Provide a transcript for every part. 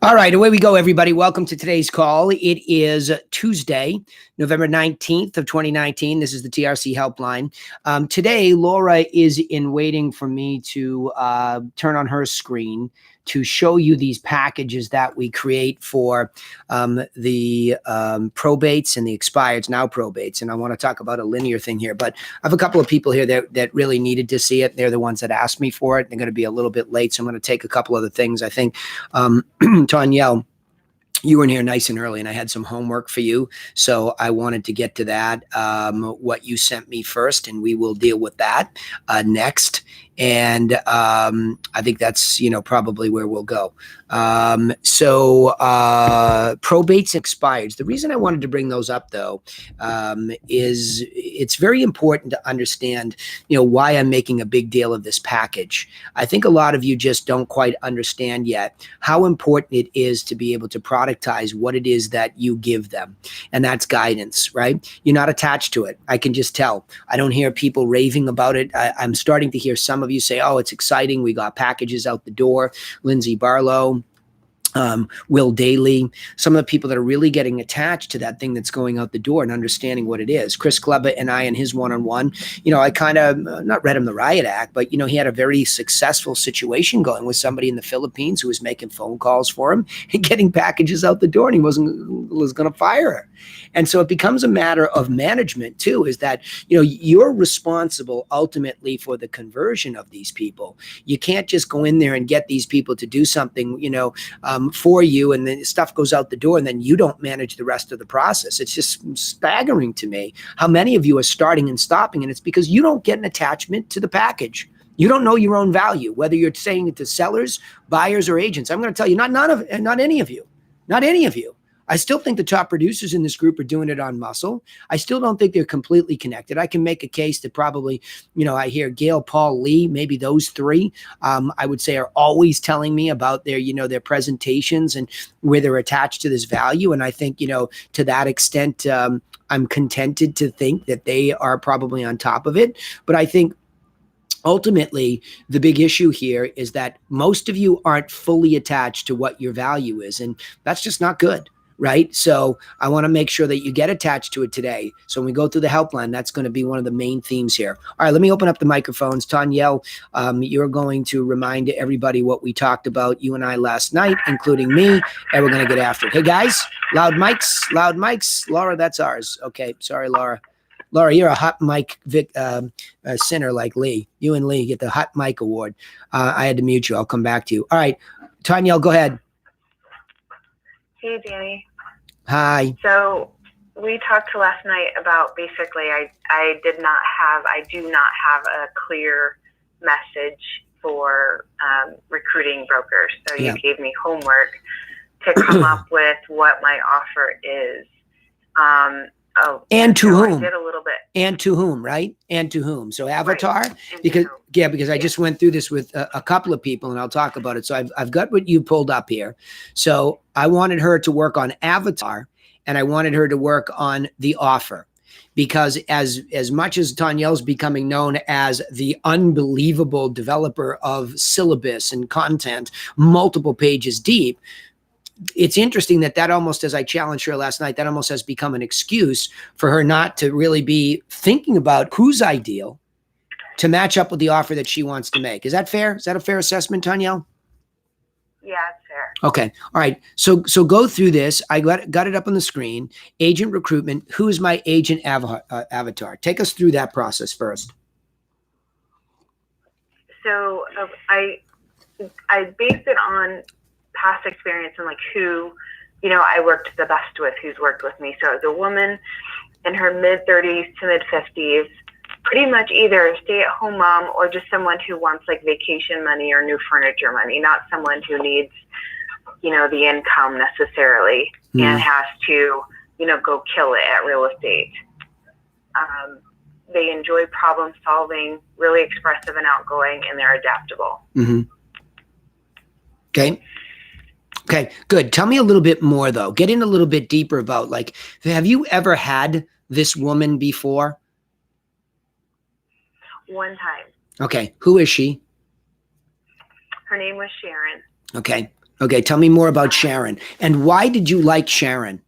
All right, away we go, everybody. Welcome to today's call. It is Tuesday, November 19th of 2019. This is the TRC helpline. Today, Laura is in waiting for me to turn on her screen to show you these packages that we create for the probates and the expireds, now probates. And I want to talk about a linear thing here, but I have a couple of people here that really needed to see it. They're the ones that asked me for it. They're going to be a little bit late, so I'm going to take a couple other things. I think Tanyelle, you were in here nice and early, and I had some homework for you. So I wanted to get to that, what you sent me first, and we will deal with that next. And I think that's, probably where we'll go. So probates and expireds. The reason I wanted to bring those up, though, is it's very important to understand, why I'm making a big deal of this package. I think a lot of you just don't quite understand yet how important it is to be able to productize what it is that you give them. And that's guidance, right? You're not attached to it. I can just tell. I don't hear people raving about it. I'm starting to hear some of you say, oh, it's exciting. We got packages out the door. Lindsay Barlow, Will Daly, some of the people that are really getting attached to that thing that's going out the door and understanding what it is. Chris Kleber and I, in his one-on-one, I kind of not read him the riot act, but, he had a very successful situation going with somebody in the Philippines who was making phone calls for him and getting packages out the door, and he was going to fire her. And so it becomes a matter of management too, is that, you're responsible ultimately for the conversion of these people. You can't just go in there and get these people to do something, for you, and then stuff goes out the door, and then you don't manage the rest of the process. It's just staggering to me how many of you are starting and stopping, and it's because you don't get an attachment to the package. You don't know your own value, whether you're saying it to sellers, buyers, or agents. I'm going to tell you, not any of you. I still think the top producers in this group are doing it on muscle. I still don't think they're completely connected. I can make a case that probably, I hear Gail, Paul, Lee, maybe those three, I would say are always telling me about their, their presentations and where they're attached to this value. And I think, to that extent, I'm contented to think that they are probably on top of it. But I think ultimately, the big issue here is that most of you aren't fully attached to what your value is. And that's just not good. Right? So I want to make sure that you get attached to it today. So when we go through the helpline, that's going to be one of the main themes here. All right, let me open up the microphones. Tanyelle, you're going to remind everybody what we talked about, you and I, last night, including me, and we're going to get after it. Hey, guys, loud mics. Laura, that's ours. Okay, sorry, Laura. Laura, you're a hot mic sinner like Lee. You and Lee get the hot mic award. I had to mute you. I'll come back to you. All right, Tanyelle, go ahead. Hey, Danny. Hi. So we talked last night about basically I do not have a clear message for recruiting brokers. So you gave me homework to come up with what my offer is. And to whom? I did a little bit. And to whom, right? And to whom? So Avatar, right. because I just went through this with a couple of people, and I'll talk about it. So I've got what you pulled up here. So I wanted her to work on Avatar, and I wanted her to work on the offer, because as much as Tanyelle's becoming known as the unbelievable developer of syllabus and content, multiple pages deep, it's interesting that almost, as I challenged her last night, that almost has become an excuse for her not to really be thinking about who's ideal to match up with the offer that she wants to make. Is that fair? Is that a fair assessment, Tanyelle? Yeah, it's fair. Okay. All right. So go through this. I got it up on the screen. Agent recruitment. Who is my agent avatar? Take us through that process first. So I based it on past experience and like who, I worked the best with, who's worked with me. So it was a woman in her mid-30s to mid-50s, pretty much either a stay-at-home mom or just someone who wants like vacation money or new furniture money, not someone who needs the income necessarily, and has to, go kill it at real estate. They enjoy problem solving, really expressive and outgoing, and they're adaptable. Okay. Okay, good. Tell me a little bit more though. Get in a little bit deeper about, like, have you ever had this woman before? One time. Okay. Who is she? Her name was Sharon. Okay. Okay. Tell me more about Sharon. And why did you like Sharon?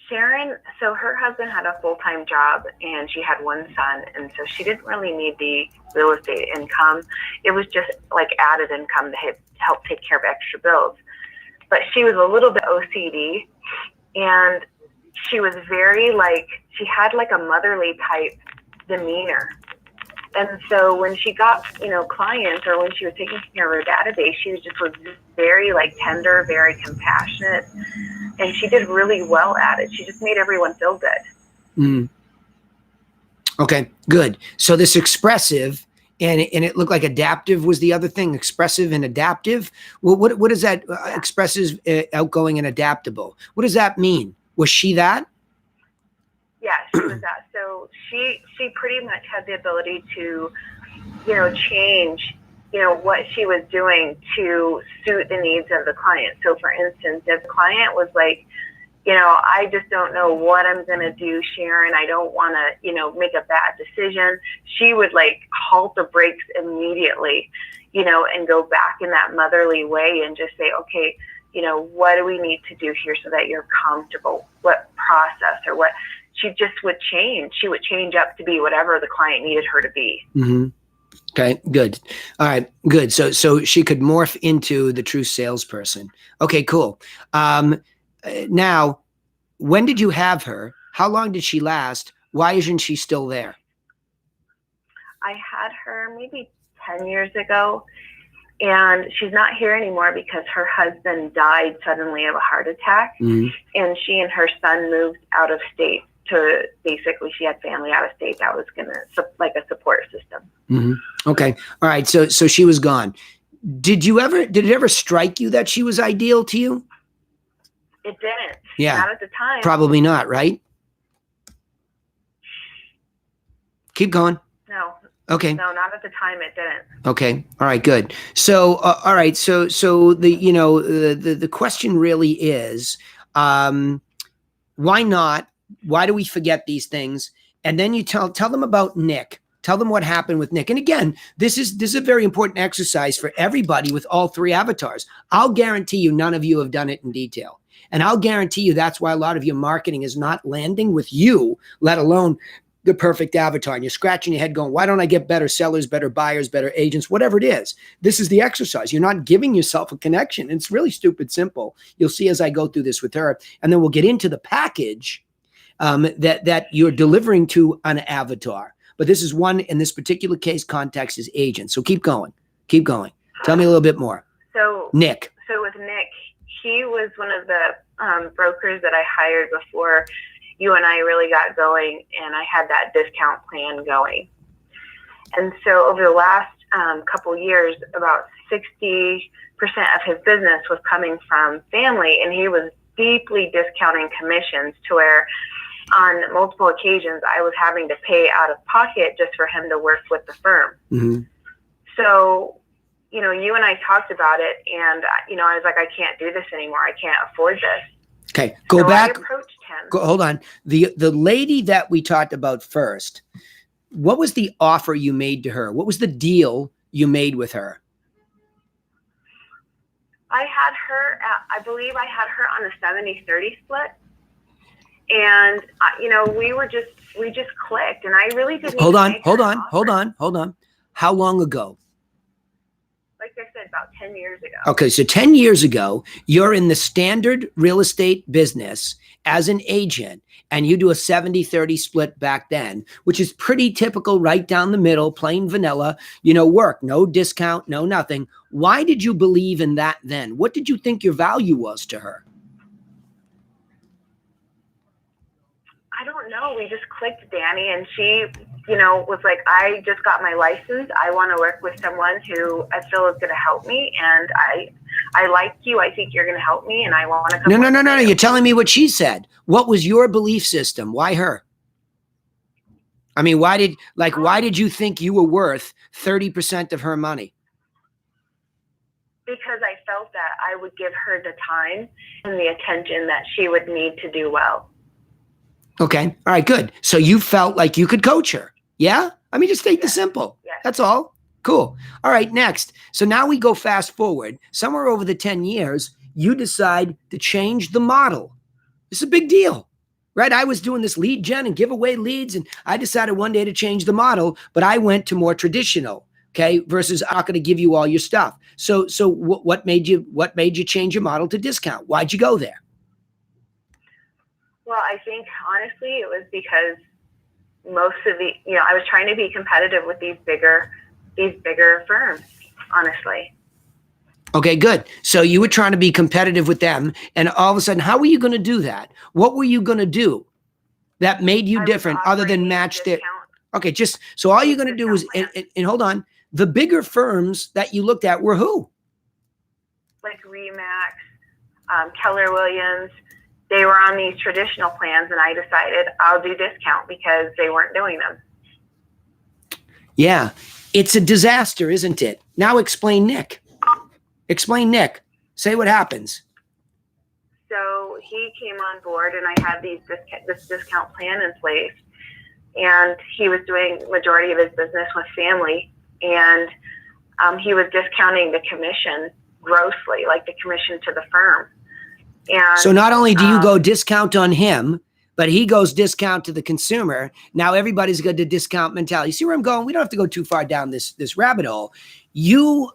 Sharon, so her husband had a full-time job and she had one son, and so she didn't really need the real estate income. It was just like added income to help take care of extra bills. But she was a little bit OCD, and she was very she had like a motherly type demeanor. And so when she got, clients, or when she was taking care of her database, she was very tender, very compassionate, and she did really well at it. She just made everyone feel good. Okay, good. So this expressive and it looked like adaptive was the other thing, expressive and adaptive. Well, what is that? Expressive, outgoing, and adaptable. What does that mean? Was she that? Yeah, she was that. So she pretty much had the ability to, change, what she was doing to suit the needs of the client. So for instance, if the client was like, I just don't know what I'm going to do, Sharon, I don't want to, make a bad decision, she would halt the brakes immediately, and go back in that motherly way and just say, okay, what do we need to do here so that you're comfortable? What process or what? She just would change. She would change up to be whatever the client needed her to be. Okay, good. All right, good. So she could morph into the true salesperson. Okay, cool. Now, when did you have her? How long did she last? Why isn't she still there? I had her maybe 10 years ago, and she's not here anymore because her husband died suddenly of a heart attack, and she and her son moved out of state to basically, she had family out of state that was going to, like a support system. Okay. All right. So she was gone. Did it ever strike you that she was ideal to you? It didn't. Yeah. Not at the time. Probably not, right? Keep going. No. Okay. No, not at the time. It didn't. Okay. All right. Good. So, all right. So the question really is, why not? Why do we forget these things? And then you tell them about Nick. Tell them what happened with Nick. And again, this is a very important exercise for everybody with all three avatars. I'll guarantee you none of you have done it in detail. And I'll guarantee you that's why a lot of your marketing is not landing with you, let alone the perfect avatar. And you're scratching your head going, why don't I get better sellers, better buyers, better agents, whatever it is. This is the exercise. You're not giving yourself a connection. It's really stupid simple. You'll see as I go through this with her. And then we'll get into the package that you're delivering to an avatar. But this is one, in this particular case, context is agent. So keep going. Keep going. Tell me a little bit more. So Nick. So with Nick, he was one of the brokers that I hired before you and I really got going, and I had that discount plan going. And so over the last couple years, about 60% of his business was coming from family, and he was deeply discounting commissions to where on multiple occasions I was having to pay out of pocket just for him to work with the firm. So, you and I talked about it, and, I was like, I can't do this anymore. I can't afford this. Okay, go back. I approached him. Hold on. The lady that we talked about first, what was the offer you made to her? What was the deal you made with her? I believe I had her on a 70-30 split. And, we just clicked, and I really didn't. Hold on. How long ago? Like I said, about 10 years ago. Okay, so 10 years ago, you're in the standard real estate business as an agent, and you do a 70-30 split back then, which is pretty typical, right down the middle, plain vanilla, work, no discount, no nothing. Why did you believe in that then? What did you think your value was to her? I don't know. We just clicked, Danny, and she, was like, I just got my license. I want to work with someone who I feel is going to help me. And I like you. I think you're going to help me, and I want to come. No. You're telling me what she said. What was your belief system? Why her? I mean, why did you think you were worth 30% of her money? Because I felt that I would give her the time and the attention that she would need to do well. Okay. All right, good. So you felt like you could coach her. Yeah? I mean, just take the simple. Yes. That's all. Cool. All right, next. So now we go fast forward. Somewhere over the 10 years, you decide to change the model. It's a big deal, right? I was doing this lead gen and give away leads, and I decided one day to change the model, but I went to more traditional, okay, versus I'm not going to give you all your stuff. So what made you change your model to discount? Why'd you go there? Well, I think honestly, it was because most of the, I was trying to be competitive with these bigger firms, honestly. Okay, good. So you were trying to be competitive with them, and all of a sudden, how were you going to do that? What were you going to do that made you different other than match their? Okay, just so all you're going to do is, and hold on, the bigger firms that you looked at were who? Like Remax, Keller Williams. They were on these traditional plans, and I decided I'll do discount because they weren't doing them. Yeah, it's a disaster, isn't it? Now explain Nick. Explain Nick. Say what happens. So he came on board, and I had this discount plan in place, and he was doing majority of his business with family, and he was discounting the commission grossly, like the commission to the firm. And so not only do you go discount on him, but he goes discount to the consumer. Now everybody's got the discount mentality. See where I'm going? We don't have to go too far down this rabbit hole. You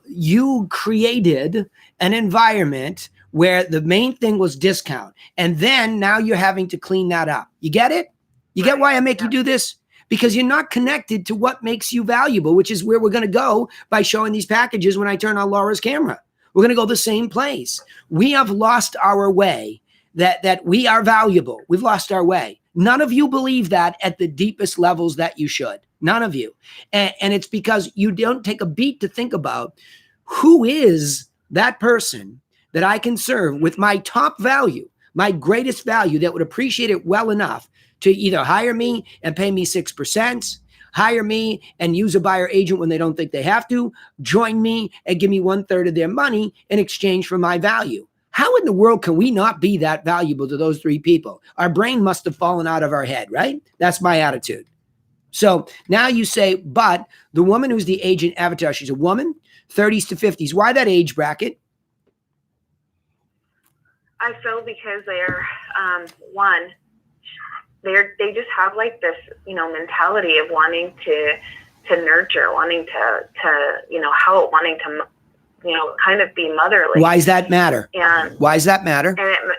created an environment where the main thing was discount. And then now you're having to clean that up. You get it? You get why I make you do this? Because you're not connected to what makes you valuable, which is where we're going to go by showing these packages when I turn on Laura's camera. We're going to go the same place. We have lost our way that we are valuable. We've lost our way. None of you believe that at the deepest levels that you should. None of you. And it's because you don't take a beat to think about who is that person that I can serve with my top value, my greatest value that would appreciate it well enough to either hire me and pay me 6%, hire me and use a buyer agent when they don't think they have to, join me and give me 1/3 of their money in exchange for my value. How in the world can we not be that valuable to those three people? Our brain must have fallen out of our head, right? That's my attitude. So now you say, but the woman who's the agent avatar, she's a woman, 30s to 50s. Why that age bracket? I feel because they're, they just have like this, mentality of wanting to nurture, wanting to help, wanting to, kind of be motherly. Why does that matter? And why does that matter? And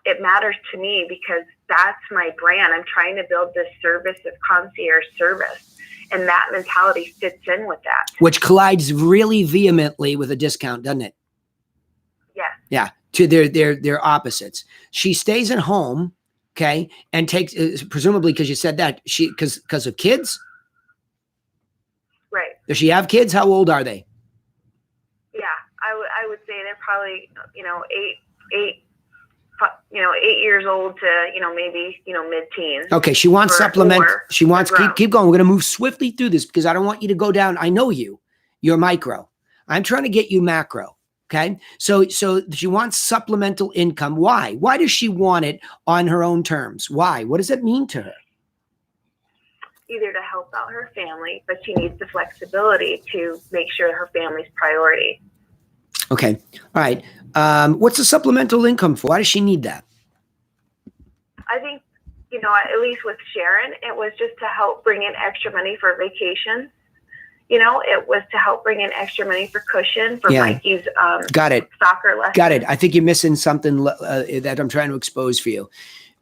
it matters to me because that's my brand. I'm trying to build this service of concierge service, and that mentality fits in with that. Which collides really vehemently with a discount, doesn't it? Yeah. Yeah. To their opposites. She stays at home, okay, and takes presumably because you said that because of kids. Right. Does she have kids? How old are they? Yeah, I would say they're probably 8 years old to maybe mid-teens. Okay, she wants supplement. She wants keep going. We're going to move swiftly through this because I don't want you to go down. I know you're micro. I'm trying to get you macro. Okay, so she wants supplemental income. Why? Why does she want it on her own terms? Why? What does it mean to her? Either to help out her family, but she needs the flexibility to make sure her family's priority. Okay. All right. What's the supplemental income for? Why does she need that? I think, at least with Sharon, it was just to help bring in extra money for vacation. It was to help bring in extra money for cushion for Mikey's Got it. Soccer lesson. Got it. I think you're missing something that I'm trying to expose for you.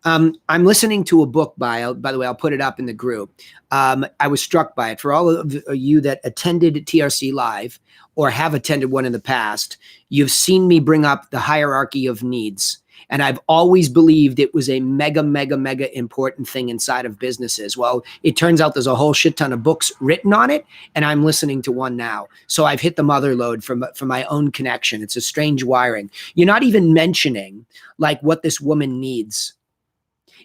I'm listening to a book by the way, I'll put it up in the group. I was struck by it. For all of you that attended TRC Live or have attended one in the past, you've seen me bring up the hierarchy of needs. And I've always believed it was a mega, mega, mega important thing inside of businesses. Well, it turns out there's a whole shit ton of books written on it, and I'm listening to one now. So I've hit the mother lode from my own connection. It's a strange wiring. You're not even mentioning like what this woman needs.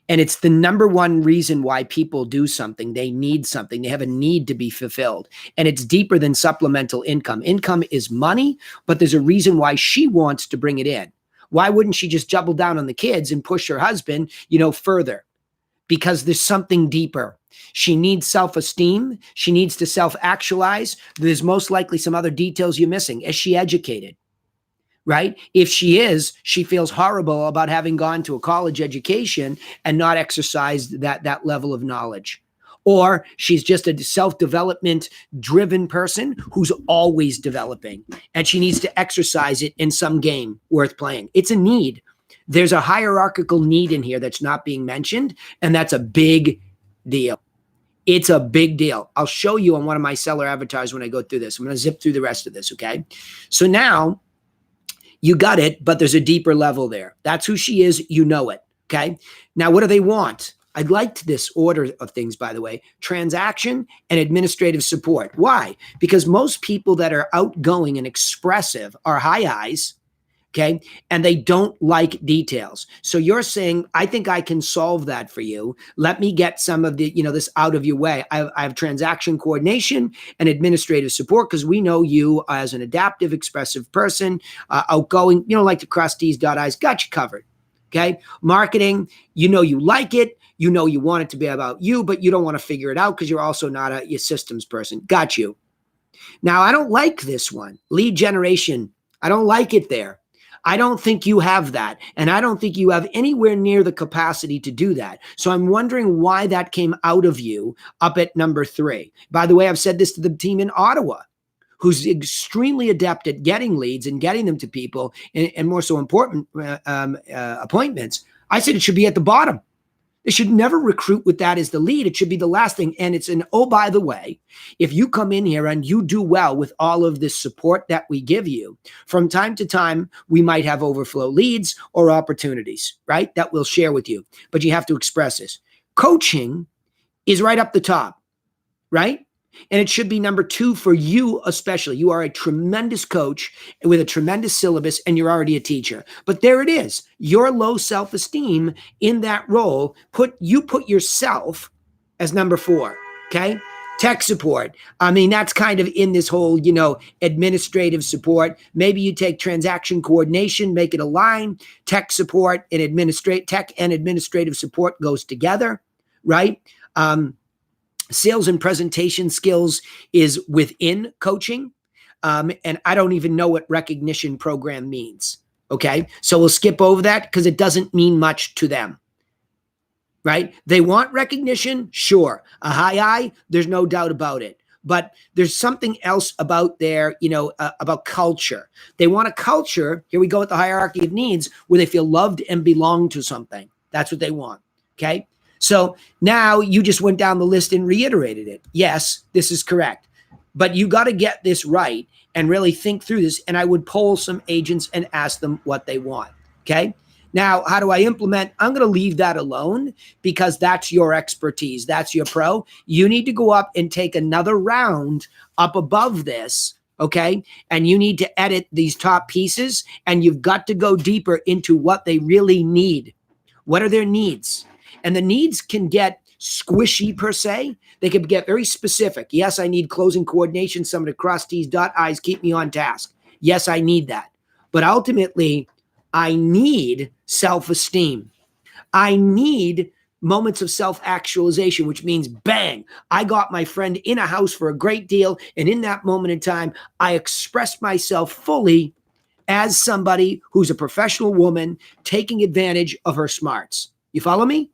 And it's the number one reason why people do something. They need something. They have a need to be fulfilled. And it's deeper than supplemental income. Income is money, but there's a reason why she wants to bring it in. Why wouldn't she just double down on the kids and push her husband, further? Because there's something deeper. She needs self-esteem. She needs to self-actualize. There's most likely some other details you're missing. Is she educated? Right? If she is, she feels horrible about having gone to a college education and not exercised that level of knowledge. Or she's just a self-development driven person who's always developing, and she needs to exercise it in some game worth playing. It's a need. There's a hierarchical need in here that's not being mentioned, and that's a big deal. It's a big deal. I'll show you on one of my seller avatars when I go through this. I'm going to zip through the rest of this, okay? So now, you got it, but there's a deeper level there. That's who she is. You know it. Okay. Now, what do they want? I liked this order of things, by the way: transaction and administrative support. Why? Because most people that are outgoing and expressive are high eyes. Okay. And they don't like details. So you're saying, I think I can solve that for you. Let me get some of the, this out of your way. I have transaction coordination and administrative support because we know you as an adaptive, expressive person, outgoing, you don't like to cross T's, dot I's, got you covered. Okay. Marketing, you like it. You want it to be about you, but you don't want to figure it out because you're also not a systems person. Got you. Now, I don't like this one. Lead generation. I don't like it there. I don't think you have that. And I don't think you have anywhere near the capacity to do that. So I'm wondering why that came out of you up at number 3. By the way, I've said this to the team in Ottawa, who's extremely adept at getting leads and getting them to people and more so important appointments. I said it should be at the bottom. They should never recruit with that as the lead. It should be the last thing. And it's by the way, if you come in here and you do well with all of this support that we give you, from time to time, we might have overflow leads or opportunities, right? That we'll share with you. But you have to express this. Coaching is right up the top, right? And it should be number 2 for you, especially. You are a tremendous coach with a tremendous syllabus, and you're already a teacher. But there it is. Your low self-esteem in that role, put yourself as number 4, okay? Tech support. I mean, that's kind of in this whole, administrative support. Maybe you take transaction coordination, make it a line. Tech support and tech and administrative support goes together, right? Sales and presentation skills is within coaching. And I don't even know what recognition program means. Okay. So we'll skip over that because it doesn't mean much to them. Right? They want recognition. Sure. A high eye. There's no doubt about it. But there's something else about their, about culture. They want a culture. Here we go with the hierarchy of needs where they feel loved and belong to something. That's what they want. Okay. So now you just went down the list and reiterated it. Yes, this is correct. But you got to get this right and really think through this. And I would poll some agents and ask them what they want. Okay. Now, how do I implement? I'm going to leave that alone because that's your expertise. That's your pro. You need to go up and take another round up above this. Okay. And you need to edit these top pieces, and you've got to go deeper into what they really need. What are their needs? And the needs can get squishy per se. They can get very specific. Yes, I need closing coordination, someone to cross T's, dot I's, keep me on task. Yes, I need that. But ultimately, I need self-esteem. I need moments of self-actualization, which means bang, I got my friend in a house for a great deal. And in that moment in time, I expressed myself fully as somebody who's a professional woman taking advantage of her smarts. You follow me?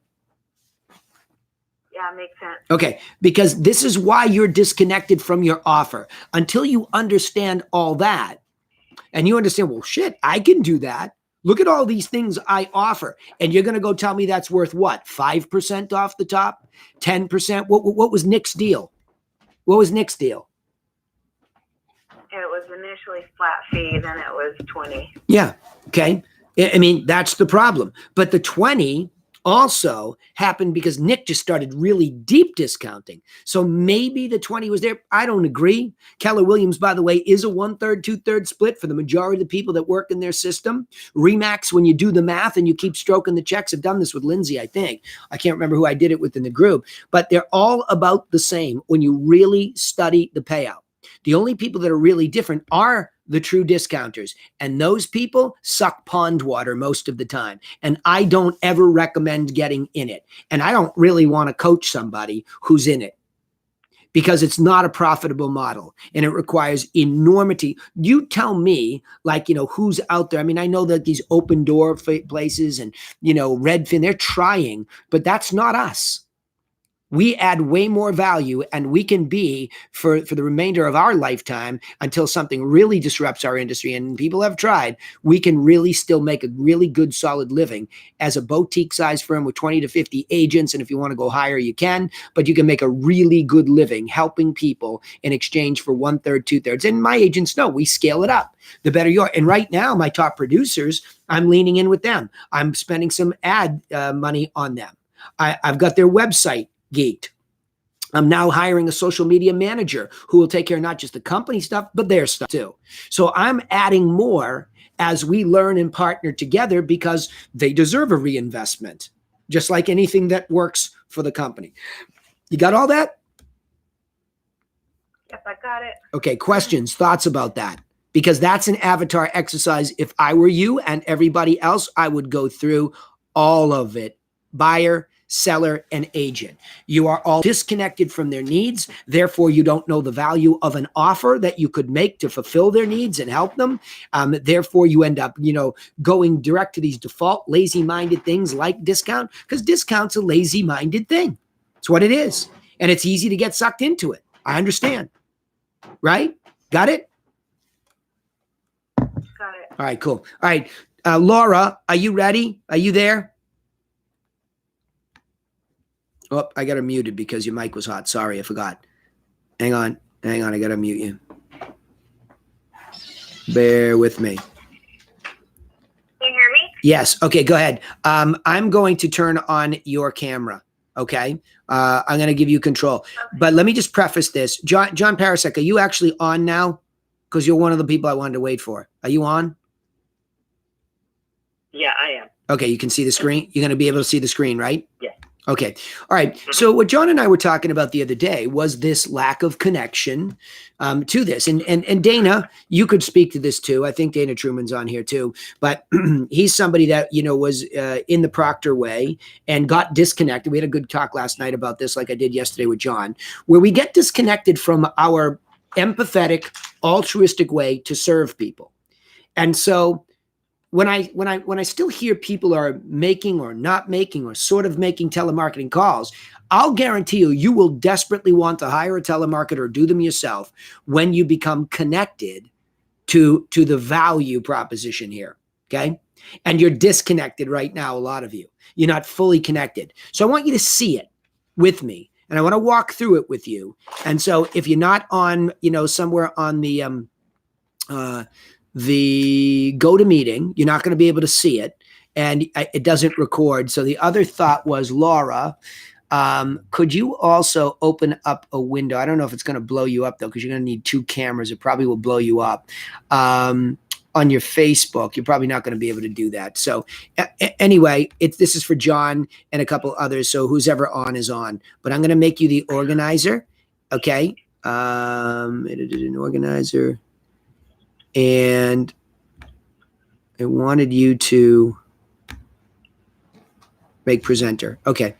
Yeah, makes sense. Okay, because this is why you're disconnected from your offer. Until you understand all that, and you understand, well, shit, I can do that. Look at all these things I offer. And you're going to go tell me that's worth what? 5% off the top? 10%? What was Nick's deal? What was Nick's deal? It was initially flat fee, then it was 20. Yeah, okay. I mean, that's the problem. But the 20 also happened because Nick just started really deep discounting. So maybe the 20 was there. I don't agree. Keller Williams, by the way, is a 1/3, 2/3 split for the majority of the people that work in their system. Remax, when you do the math and you keep stroking the checks, I've done this with Lindsay, I think. I can't remember who I did it with in the group, but they're all about the same when you really study the payout. The only people that are really different are the true discounters. And those people suck pond water most of the time. And I don't ever recommend getting in it. And I don't really want to coach somebody who's in it because it's not a profitable model and it requires enormity. You tell me, like, who's out there. I mean, I know that these open door places and, Redfin, they're trying, but that's not us. We add way more value, and we can be for the remainder of our lifetime until something really disrupts our industry. And people have tried. We can really still make a really good, solid living as a boutique size firm with 20 to 50 agents. And if you want to go higher, you can, but you can make a really good living helping people in exchange for 1/3, 2/3. And my agents know we scale it up. The better you are. And right now, my top producers, I'm leaning in with them. I'm spending some ad money on them. I've got their website geeked. I'm now hiring a social media manager who will take care of not just the company stuff, but their stuff too. So I'm adding more as we learn and partner together because they deserve a reinvestment, just like anything that works for the company. You got all that? Yes, I got it. Okay, questions, thoughts about that? Because that's an avatar exercise. If I were you and everybody else, I would go through all of it. Buyer, seller, and agent. You are all disconnected from their needs. Therefore, you don't know the value of an offer that you could make to fulfill their needs and help them. Therefore, you end up, going direct to these default lazy-minded things like discount, because discount's a lazy-minded thing. It's what it is. And it's easy to get sucked into it. I understand. Right? Got it? Got it. All right, cool. All right. Laura, are you ready? Are you there? Oh, I got her muted because your mic was hot. Sorry, I forgot. Hang on. I got to mute you. Bear with me. Can you hear me? Yes. Okay, go ahead. I'm going to turn on your camera. Okay. I'm going to give you control. Okay. But let me just preface this. John Parasek, are you actually on now? Because you're one of the people I wanted to wait for. Are you on? Yeah, I am. Okay, you can see the screen? You're going to be able to see the screen, right? Yeah. Okay. All right. So what John and I were talking about the other day was this lack of connection to this. And Dana, you could speak to this too. I think Dana Truman's on here too. But he's somebody that, was in the Proctor way and got disconnected. We had a good talk last night about this, like I did yesterday with John, where we get disconnected from our empathetic, altruistic way to serve people. And so when I still hear people are making or not making or sort of making telemarketing calls, I'll guarantee you will desperately want to hire a telemarketer or do them yourself when you become connected to the value proposition here, okay? And you're disconnected right now, a lot of you. You're not fully connected. So I want you to see it with me, and I want to walk through it with you. And so if you're not on, somewhere on the GoToMeeting, you're not going to be able to see it, and it doesn't record. So the other thought was, Laura, could you also open up a window? I don't know if it's going to blow you up though, because you're going to need two cameras. It probably will blow you up. On your Facebook, you're probably not going to be able to do that. So anyway, this is for John and a couple others. So who's ever on is on, but I'm going to make you the organizer. Okay. An organizer. And I wanted you to make presenter. Okay.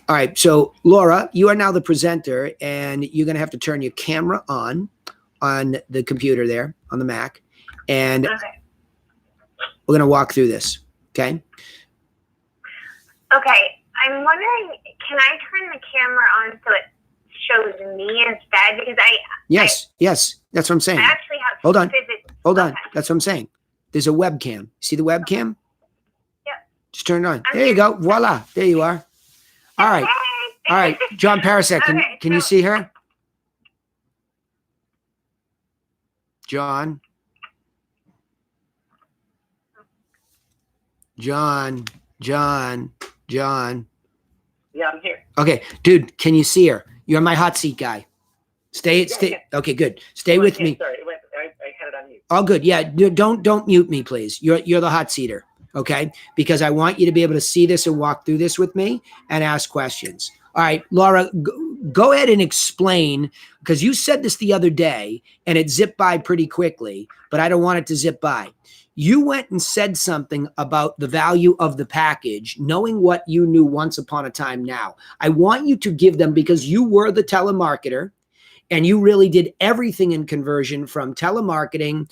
All right. So Laura, you are now the presenter, and you're going to have to turn your camera on the computer there on the Mac. And okay. We're going to walk through this. Okay. Okay. I'm wondering, can I turn the camera on so it shows me instead? Because Yes. That's what I'm saying. I actually have. Hold on. Okay. That's what I'm saying. There's a webcam. See the webcam? Yep. Just turn it on. There you go. Voila. There you are. All right. All right. John Parasek, can you see her? John? John. Yeah, I'm here. Okay, dude, can you see her? You're my hot seat guy. Stay. Yeah. Okay, good. Stay with me. Sorry, I had it on mute. Oh, good. Yeah, don't mute me, please. You're the hot seater, okay? Because I want you to be able to see this and walk through this with me and ask questions. All right, Laura, go ahead and explain, because you said this the other day and it zipped by pretty quickly, but I don't want it to zip by. You went and said something about the value of the package, knowing what you knew once upon a time now. I want you to give them, because you were the telemarketer, and you really did everything in conversion, from telemarketing,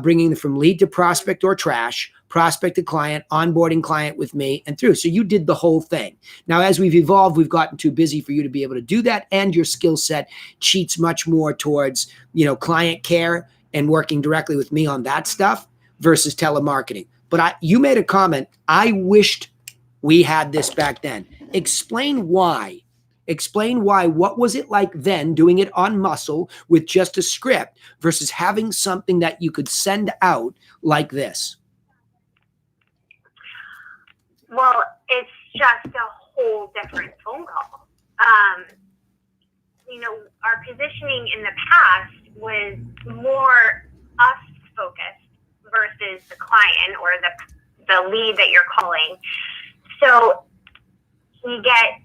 bringing from lead to prospect or trash, prospect to client, onboarding client with me, and through. So you did the whole thing. Now, as we've evolved, we've gotten too busy for you to be able to do that. And your skill set cheats much more towards, client care and working directly with me on that stuff versus telemarketing. But you made a comment. I wished we had this back then. Explain why. What was it like then, doing it on muscle with just a script versus having something that you could send out like this? Well, it's just a whole different phone call. Our positioning in the past was more us focused versus the client or the lead that you're calling. So you get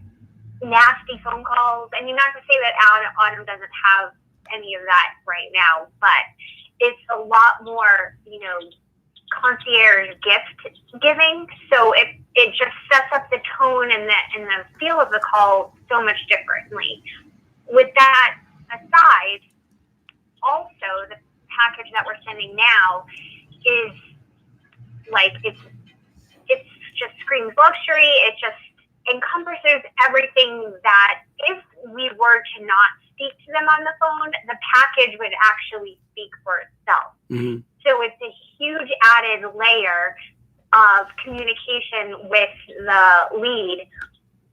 nasty phone calls. I mean, not to say that Autumn doesn't have any of that right now, but it's a lot more, concierge gift giving. So it just sets up the tone and the feel of the call so much differently. With that aside, also the package that we're sending now is like, it's just screams luxury. It just encompasses everything that if we were to not speak to them on the phone, the package would actually speak for itself. Mm-hmm. So it's a huge added layer of communication with the lead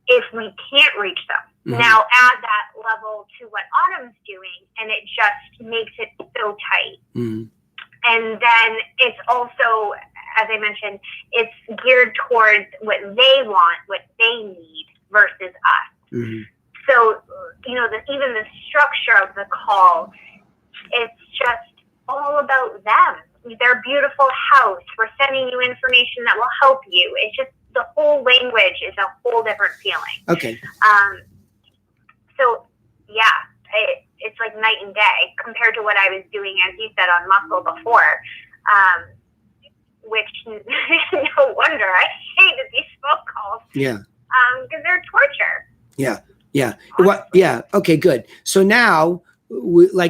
if we can't reach them. Mm-hmm. Now add that level to what Autumn's doing, and it just makes it so tight. Mm-hmm. And then it's also, as I mentioned, it's geared towards what they want, what they need versus us. Mm-hmm. So, even the structure of the call, it's just all about them. Their beautiful house. We're sending you information that will help you. It's just the whole language is a whole different feeling. Okay. So, yeah, it's like night and day compared to what I was doing, as you said, on muscle before. Which no wonder I hated these phone calls. Yeah. Because they're torture. Yeah. Yeah. What? Yeah. Okay, good. So now,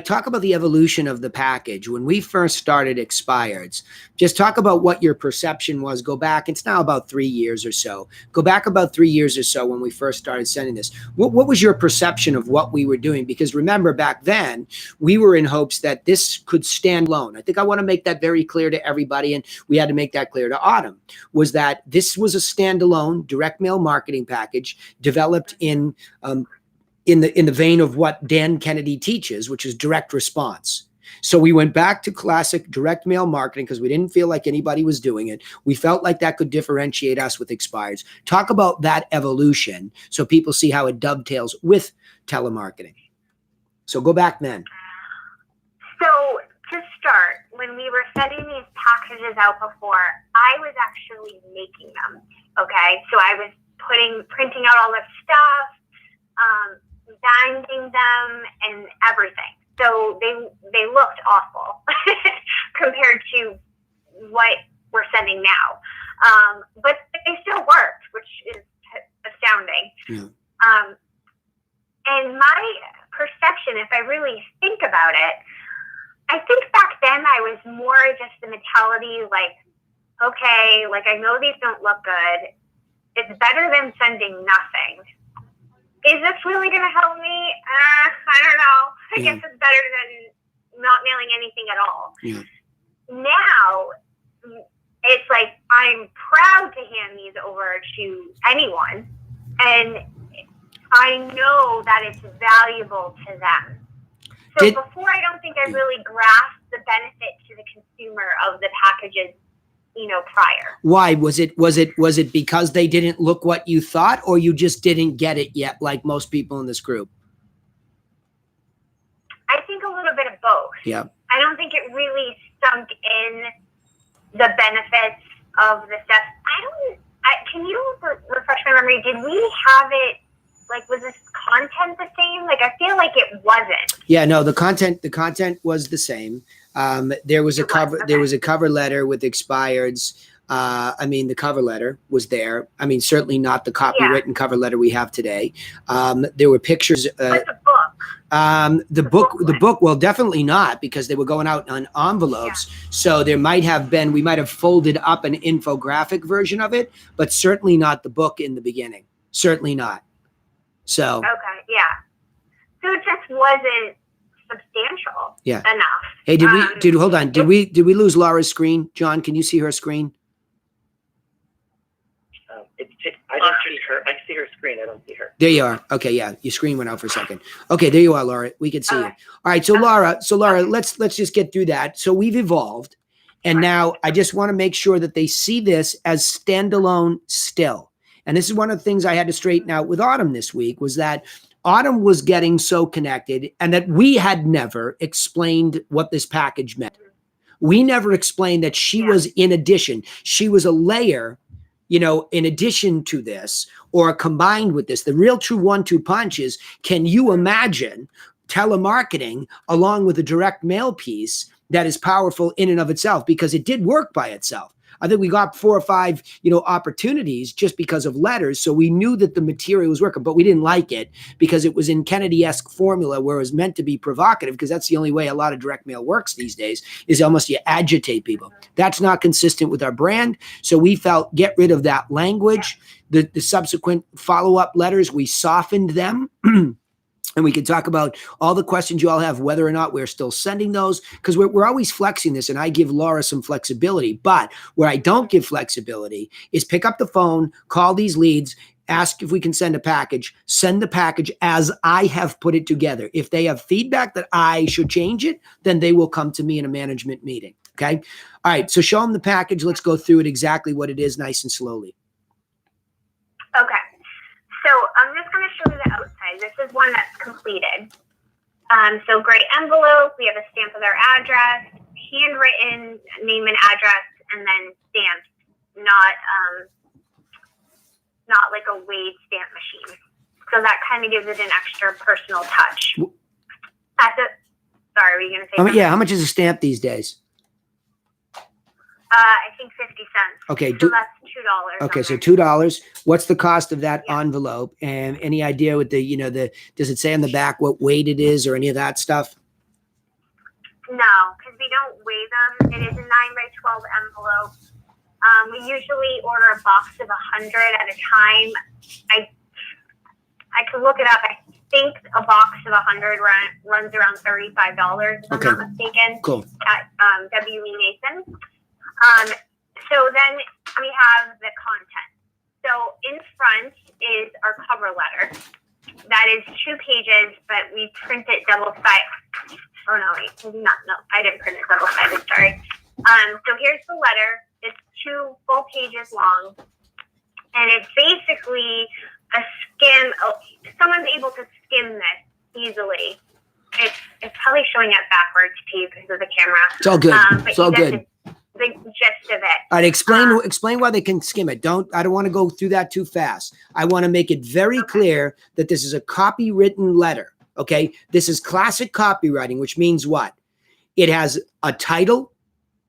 talk about the evolution of the package. When we first started Expireds, just talk about what your perception was. Go back. It's now about 3 years or so. Go back about 3 years or so when we first started sending this. What was your perception of what we were doing? Because remember, back then, we were in hopes that this could stand alone. I think I want to make that very clear to everybody, and we had to make that clear to Autumn, was that this was a standalone direct mail marketing package developed in the vein of what Dan Kennedy teaches, which is direct response. So we went back to classic direct mail marketing because we didn't feel like anybody was doing it. We felt like that could differentiate us with Expireds. Talk about that evolution so people see how it dovetails with telemarketing. So go back then. So to start, when we were setting these packages out before, I was actually making them. Okay. So I was printing out all the stuff, binding them and everything. So they looked awful compared to what we're sending now. But they still worked, which is astounding. Yeah. And my perception, if I really think about it, I think back then I was more just the mentality like, okay, like I know these don't look good. It's better than sending nothing. Is this really going to help me? I don't know. I guess it's better than not mailing anything at all. Yeah. Now, it's like I'm proud to hand these over to anyone, and I know that it's valuable to them. So before, I don't think I really grasped the benefit to the consumer of the packages prior. Why was it because they didn't look what you thought, or you just didn't get it yet, like most people in this group? I think a little bit of both. Yeah. I don't think it really sunk in the benefits of the steps. Can you refresh my memory? Did we have it, like, was this content the same? Like, I feel like it wasn't. Yeah, no, the content was the same. There was a cover letter with expireds. The cover letter was there. Certainly not the copywritten cover letter we have today. There were pictures. But the book. The book, well, definitely not, because they were going out on envelopes. Yeah. So we might have folded up an infographic version of it, but certainly not the book in the beginning. Certainly not. So. Okay. Yeah. So it just wasn't substantial enough. Hey, hold on. Did we lose Laura's screen? John, can you see her screen? I don't see her. I see her screen. I don't see her. There you are. Okay, yeah, your screen went out for a second. Okay, there you are, Laura. We can see you. All right, so Laura, let's just get through that. So we've evolved, and now I just want to make sure that they see this as standalone still. And this is one of the things I had to straighten out with Autumn this week, was that Autumn was getting so connected, and that we had never explained what this package meant. We never explained that she was in addition. She was a layer, in addition to this, or combined with this. The real true 1-2 punch is, can you imagine telemarketing along with a direct mail piece that is powerful in and of itself? Because it did work by itself. I think we got 4 or 5, opportunities just because of letters. So we knew that the material was working, but we didn't like it because it was in Kennedy-esque formula, where it was meant to be provocative, because that's the only way a lot of direct mail works these days, is almost you agitate people. That's not consistent with our brand. So we felt, get rid of that language. The subsequent follow-up letters, we softened them. And we can talk about all the questions you all have, whether or not we're still sending those, because we're always flexing this, and I give Laura some flexibility. But where I don't give flexibility is pick up the phone, call these leads, ask if we can send a package, send the package as I have put it together. If they have feedback that I should change it, then they will come to me in a management meeting. Okay. All right. So show them the package. Let's go through it exactly what it is, nice and slowly. Okay. So I'm just going to show you the outside. This is one that's completed. So gray envelope, we have a stamp of their address, handwritten name and address, and then stamped, not like a weighed stamp machine. So that kind of gives it an extra personal touch. Sorry, were you going to say something? Yeah, how much is a stamp these days? I think 50 cents. Okay. So that's $2. Okay, so $2. What's the cost of that envelope? And any idea what does it say on the back what weight it is or any of that stuff? No, because we don't weigh them. It is a 9x12 envelope. We usually order a box of 100 at a time. I could look it up. I think a box of 100 runs around $35, if I'm not mistaken. Cool. At W.E. Nathan. So then we have the content. So in front is our cover letter. That is 2 pages, but we print it double-sided. Oh, no, wait, maybe not. No, I didn't print it double-sided, sorry. So here's the letter. It's 2 full pages long, and it's basically a skim. Someone's able to skim this easily. It's probably showing it backwards to you because of the camera. It's all good. It's all good. The gist of it. All right, explain why they can skim it. I don't want to go through that too fast. I want to make it very clear that this is a copywritten letter. Okay, this is classic copywriting, which means what? It has a title.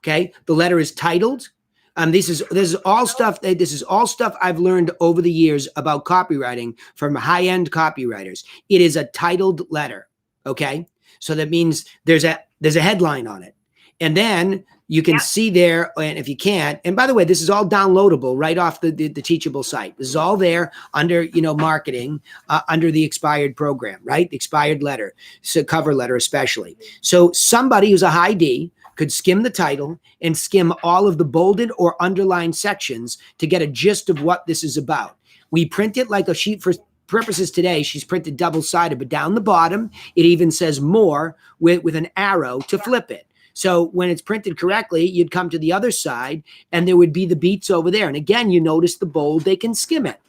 Okay, the letter is titled. This is all stuff. This is all stuff I've learned over the years about copywriting from high-end copywriters. It is a titled letter. Okay, so that means there's a headline on it, and then you can see there, and if you can't, and by the way, this is all downloadable right off the Teachable site. This is all there under, marketing, under the expired program, right? The expired letter, so cover letter especially. So somebody who's a high D could skim the title and skim all of the bolded or underlined sections to get a gist of what this is about. We print it like a sheet for purposes today. She's printed double-sided, but down the bottom, it even says more with an arrow to flip it. So when it's printed correctly, you'd come to the other side and there would be the beats over there. And again, you notice the bold, they can skim it.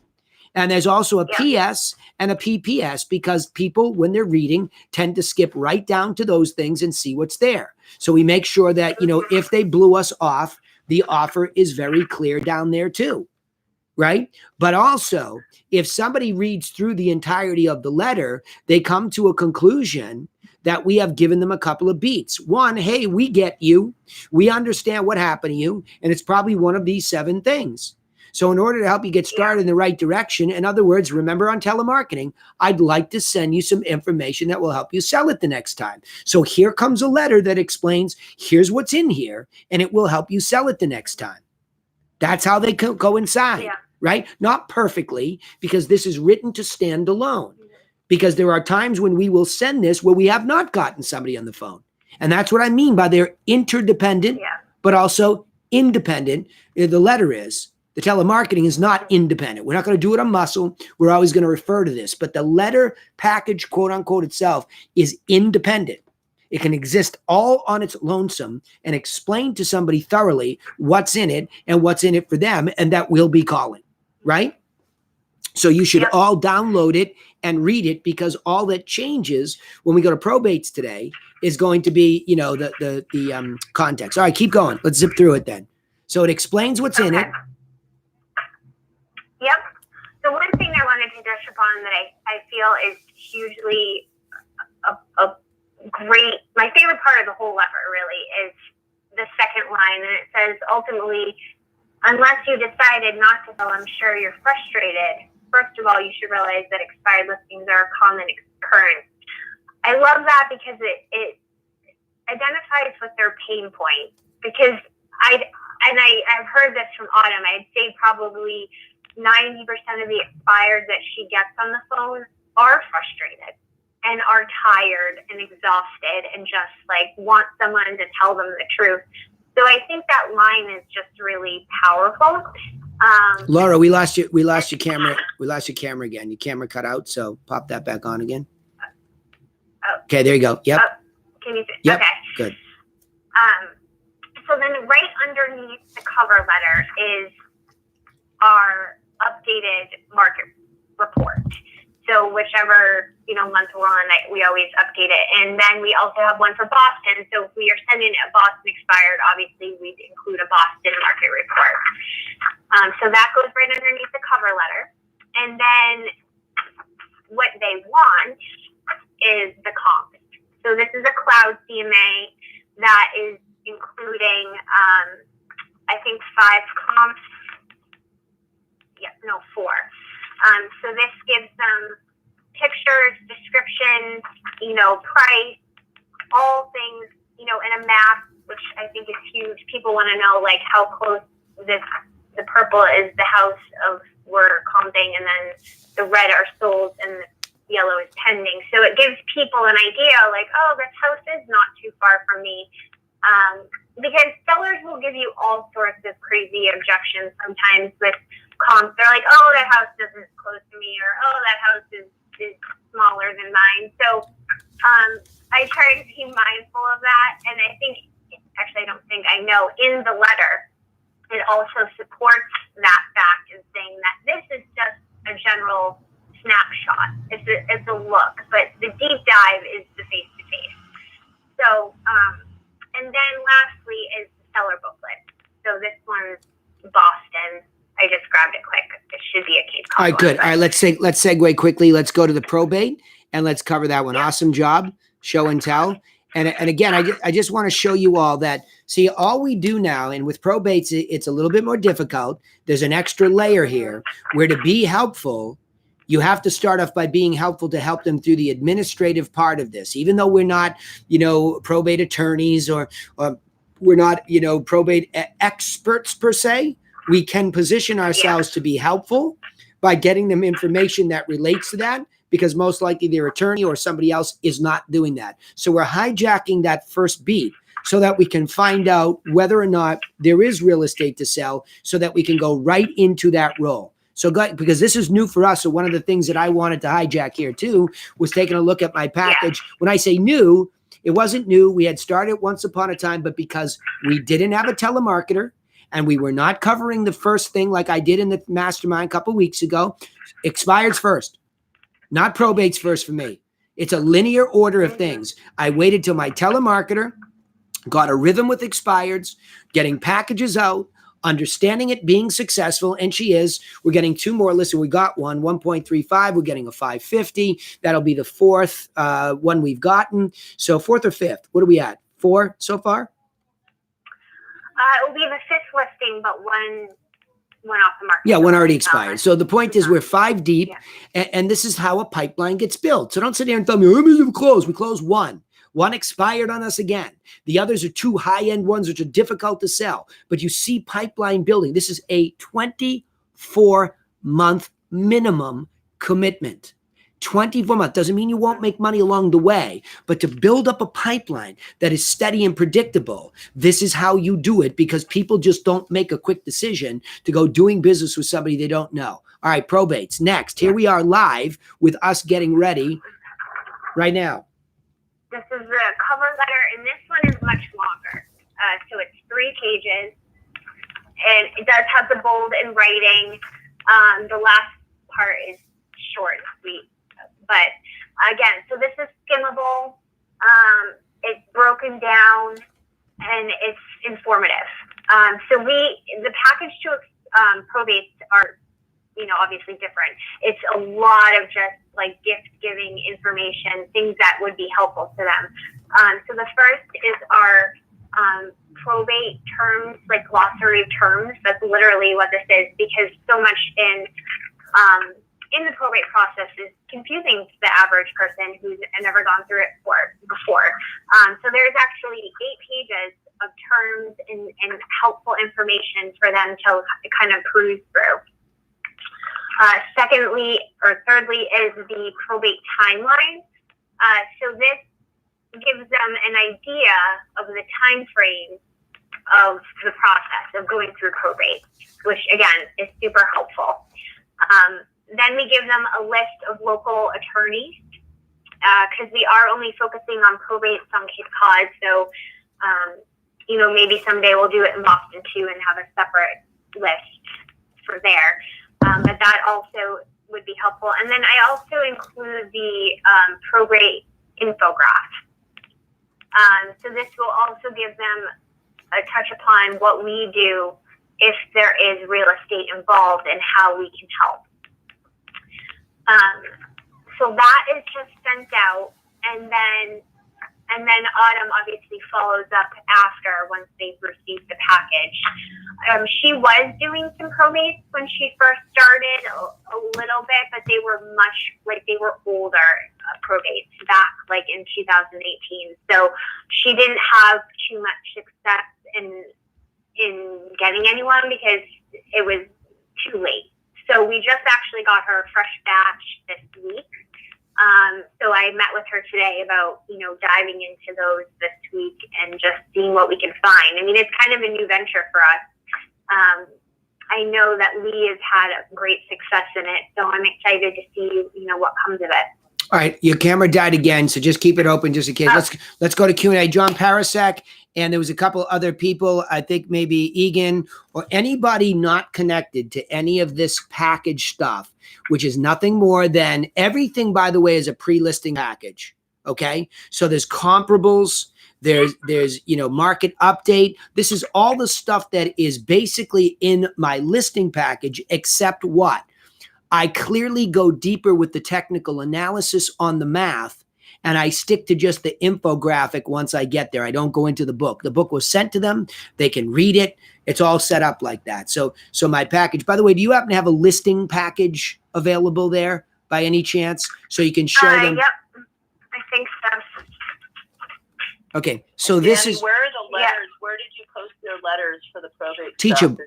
And there's also a PS and a PPS because people, when they're reading, tend to skip right down to those things and see what's there. So we make sure that, if they blew us off, the offer is very clear down there too, right? But also, if somebody reads through the entirety of the letter, they come to a conclusion that we have given them a couple of beats. One, hey, we get you. We understand what happened to you, and it's probably one of these 7 things. So in order to help you get started in the right direction, in other words, remember on telemarketing, I'd like to send you some information that will help you sell it the next time. So here comes a letter that explains, here's what's in here, and it will help you sell it the next time. That's how they coincide, right? Not perfectly, because this is written to stand alone. Because there are times when we will send this where we have not gotten somebody on the phone. And that's what I mean by they're interdependent, but also independent. The letter is. The telemarketing is not independent. We're not going to do it on muscle. We're always going to refer to this. But the letter package, quote unquote, itself is independent. It can exist all on its lonesome and explain to somebody thoroughly what's in it and what's in it for them. And that we'll be calling, right? So you should all download it and read it, because all that changes when we go to probates today is going to be, the context. All right, keep going. Let's zip through it then. So it explains what's in it. Yep. So one thing I wanted to touch upon that I feel is hugely a great, my favorite part of the whole letter really is the second line. And it says, ultimately, unless you decided not to sell, I'm sure you're frustrated. First of all, you should realize that expired listings are a common occurrence. I love that because it identifies with their pain point. Because I've heard this from Autumn. I'd say probably 90% of the buyers that she gets on the phone are frustrated and are tired and exhausted and just want someone to tell them the truth. So I think that line is just really powerful. Laura, we lost you. We lost your camera. We lost your camera again. Your camera cut out. So pop that back on again. Okay, there you go. Yep. Can you see? Yep. Okay. Good. So then right underneath the cover letter is our updated market report. So whichever, month we're on, we always update it. And then we also have one for Boston. So if we are sending a Boston expired, obviously we'd include a Boston market report. So that goes right underneath the cover letter. And then what they want is the comps. So this is a cloud CMA that is including, I think 5 comps. 4. So this gives them pictures, descriptions, price, all things, in a map, which I think is huge. People want to know how close the purple is the house of we're comping, and then the red are sold and the yellow is pending. So it gives people an idea this house is not too far from me. Because sellers will give you all sorts of crazy objections sometimes with comps. They're like, oh, that house isn't close to me, or oh, that house is smaller than mine. So I try to be mindful of that. And I think, actually, I know in the letter, it also supports that fact in saying that this is just a general snapshot. It's a look, but the deep dive is the face-to-face. So, and then lastly is the seller booklet. So this one's Boston. I just grabbed it quick. It should be a Cape Cod. All right, good. All right, let's segue quickly. Let's go to the probate and let's cover that one. Yeah. Awesome job, show and tell. And again, I just want to show you all that. See, all we do now, and with probates, it's a little bit more difficult. There's an extra layer here where to be helpful, you have to start off by being helpful to help them through the administrative part of this. Even though we're not, probate attorneys or we're not, probate experts per se, we can position ourselves to be helpful by getting them information that relates to that, because most likely their attorney or somebody else is not doing that. So we're hijacking that first beat so that we can find out whether or not there is real estate to sell, so that we can go right into that role. So because this is new for us. So one of the things that I wanted to hijack here too was taking a look at my package. Yeah. When I say new, It wasn't new. We had started once upon a time, but because we didn't have a telemarketer and we were not covering the first thing like I did in the mastermind a couple weeks ago, expireds first, not probates first for me. It's a linear order of things. I waited till my telemarketer got a rhythm with expireds, getting packages out, understanding it, being successful, and she is. We're getting 2 more. Listen, we got 1.35. We're getting a 550. That'll be the 4th one we've gotten. So 4th or 5th? What are we at? 4 so far? It will be the 5th listing, but one went off the market. Yeah, one already expired. So the point is we're 5 deep, and this is how a pipeline gets built. So don't sit there and tell me, oh, we closed. We closed 1. 1 expired on us again. The others are 2 high-end ones, which are difficult to sell. But you see pipeline building. This is a 24-month minimum commitment. 24 months doesn't mean you won't make money along the way, but to build up a pipeline that is steady and predictable, this is how you do it, because people just don't make a quick decision to go doing business with somebody they don't know. All right, probates. Next, here we are live with us getting ready right now. This is the cover letter, and this one is much longer. So it's 3 pages, and it does have the bold in writing. The last part is short and sweet. But again, so this is skimmable. It's broken down, and it's informative. So the package to probates are, obviously different. It's a lot of just like gift giving information, things that would be helpful to them. So the first is our probate terms, like glossary of terms. That's literally what this is, because so much in the probate process is confusing to the average person who's never gone through it before. So there's actually 8 pages of terms and helpful information for them to kind of cruise through. Thirdly is the probate timeline. So this gives them an idea of the time frame of the process of going through probate, which again is super helpful. Then we give them a list of local attorneys, because we are only focusing on probate on Cape Cod. So, maybe someday we'll do it in Boston too and have a separate list for there. But that also would be helpful. And then I also include the probate infograph. So this will also give them a touch upon what we do if there is real estate involved and how we can help. So that is just sent out, and then Autumn obviously follows up after once they've received the package. She was doing some probates when she first started a little bit, but they were older probates back like in 2018. So she didn't have too much success in getting anyone because it was too late. So we just actually got her a fresh batch this week. So I met with her today about, diving into those this week and just seeing what we can find. I mean, it's kind of a new venture for us. I know that Lee has had a great success in it, so I'm excited to see, what comes of it. All right, your camera died again, so just keep it open just in case. Let's go to Q&A. John Parasek, and there was a couple other people, I think maybe Egan or anybody not connected to any of this package stuff, which is nothing more than everything, by the way, is a pre-listing package. Okay, so there's comparables. There's market update. This is all the stuff that is basically in my listing package, except what? I clearly go deeper with the technical analysis on the math, and I stick to just the infographic once I get there. I don't go into the book. The book was sent to them. They can read it. It's all set up like that. So my package, by the way, do you happen to have a listing package available there by any chance? So you can show them. Yep, I think so. Okay, so this is where are the letters? Yeah. Where did you post your letters for the probate? Teachable.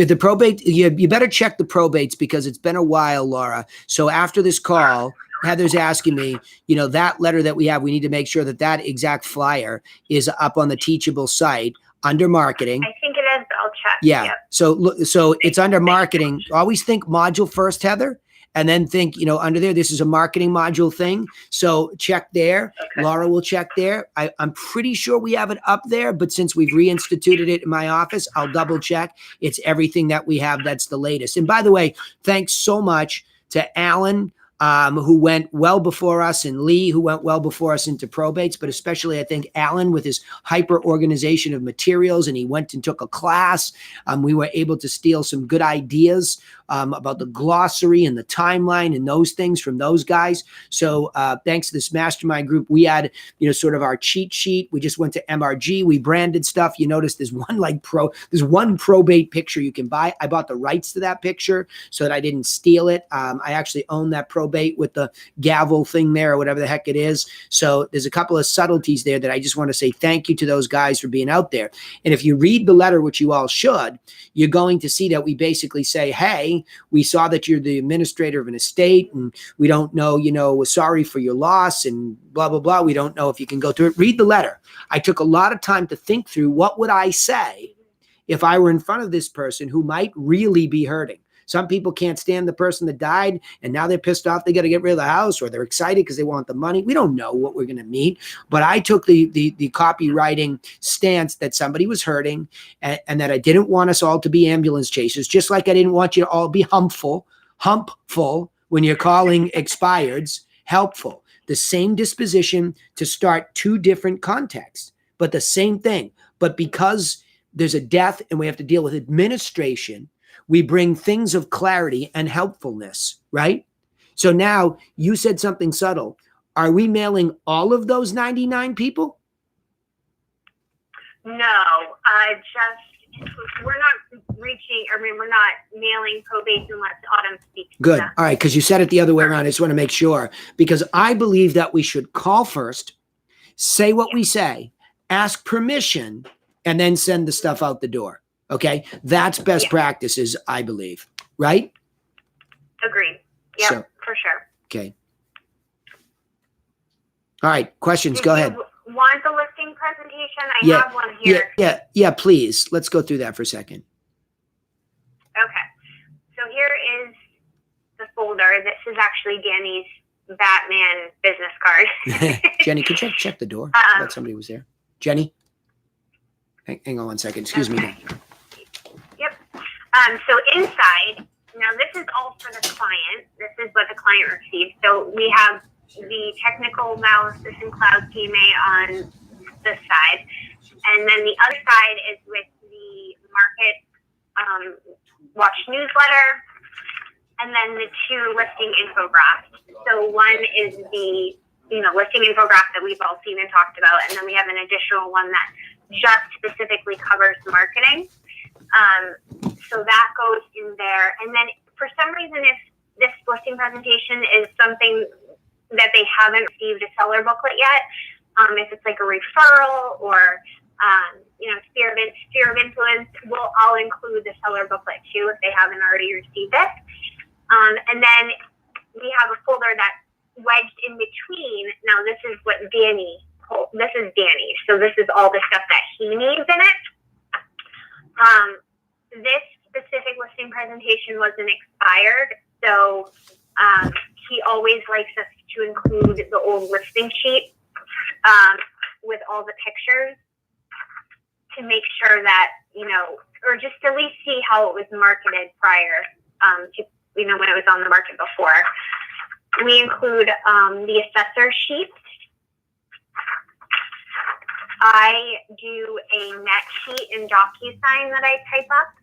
The probate. You better check the probates because it's been a while, Laura. So after this call, Heather's asking me, that letter that we have, we need to make sure that exact flyer is up on the Teachable site under marketing. I think it is. I'll check. Yeah. Yep. So it's under marketing. Always think module first, Heather, and then think, under there, this is a marketing module thing. So check there. Okay. Laura will check there. I'm pretty sure we have it up there, but since we've reinstituted it in my office, I'll double check. It's everything that we have. That's the latest. And by the way, thanks so much to Alan, who went well before us, and Lee, who went well before us into probates, but especially I think Alan with his hyper organization of materials, and he went and took a class. We were able to steal some good ideas about the glossary and the timeline and those things from those guys. So thanks to this mastermind group, we had, sort of our cheat sheet. We just went to MRG. We branded stuff. You notice there's one probate picture you can buy. I bought the rights to that picture so that I didn't steal it. I actually own that probate with the gavel thing there or whatever the heck it is. So there's a couple of subtleties there that I just want to say thank you to those guys for being out there. And if you read the letter, which you all should, you're going to see that we basically say, hey, we saw that you're the administrator of an estate and we don't know, we're sorry for your loss and blah, blah, blah. We don't know if you can go through it. Read the letter. I took a lot of time to think through what would I say if I were in front of this person who might really be hurting. Some people can't stand the person that died, and now they're pissed off. They got to get rid of the house, or they're excited because they want the money. We don't know what we're going to meet, but I took the copywriting stance that somebody was hurting, and that I didn't want us all to be ambulance chasers, just like I didn't want you to all be humpful when you're calling expireds, helpful. The same disposition to start two different contexts, but the same thing. But because there's a death and we have to deal with administration, we bring things of clarity and helpfulness, right? So now you said something subtle. Are we mailing all of those 99 people? No, we're not mailing probates unless Autumn speaks. Good. All right, because you said it the other way around. I just want to make sure, because I believe that we should call first, say what we say, ask permission, and then send the stuff out the door. Okay, that's best practices, I believe, right? Agreed. Yeah, So, for sure. Okay. All right, questions, go ahead. You want the listing presentation? I have one here. Yeah, please. Let's go through that for a second. Okay, so here is the folder. This is actually Danny's Batman business card. Jenny, could you check the door? I thought somebody was there. Jenny? Hang on one second. Excuse me. Yep. So inside, now this is all for the client. This is what the client received. So we have the technical analysis and cloud PMA on this side. And then the other side is with the market watch newsletter, and then the two listing infographs. So one is the listing infograph that we've all seen and talked about, and then we have an additional one that just specifically covers marketing. So that goes in there. And then for some reason, if this listing presentation is something that they haven't received a seller booklet yet, if it's like a referral or sphere of influence, I'll include the seller booklet too if they haven't already received it. And then we have a folder that's wedged in between. Now this is Danny. So this is all the stuff that he needs in it. This specific listing presentation wasn't expired, so he always likes us to include the old listing sheet with all the pictures to make sure that, or just at least see how it was marketed prior to, when it was on the market before. We include the assessor sheet. I do a net sheet in DocuSign that I type up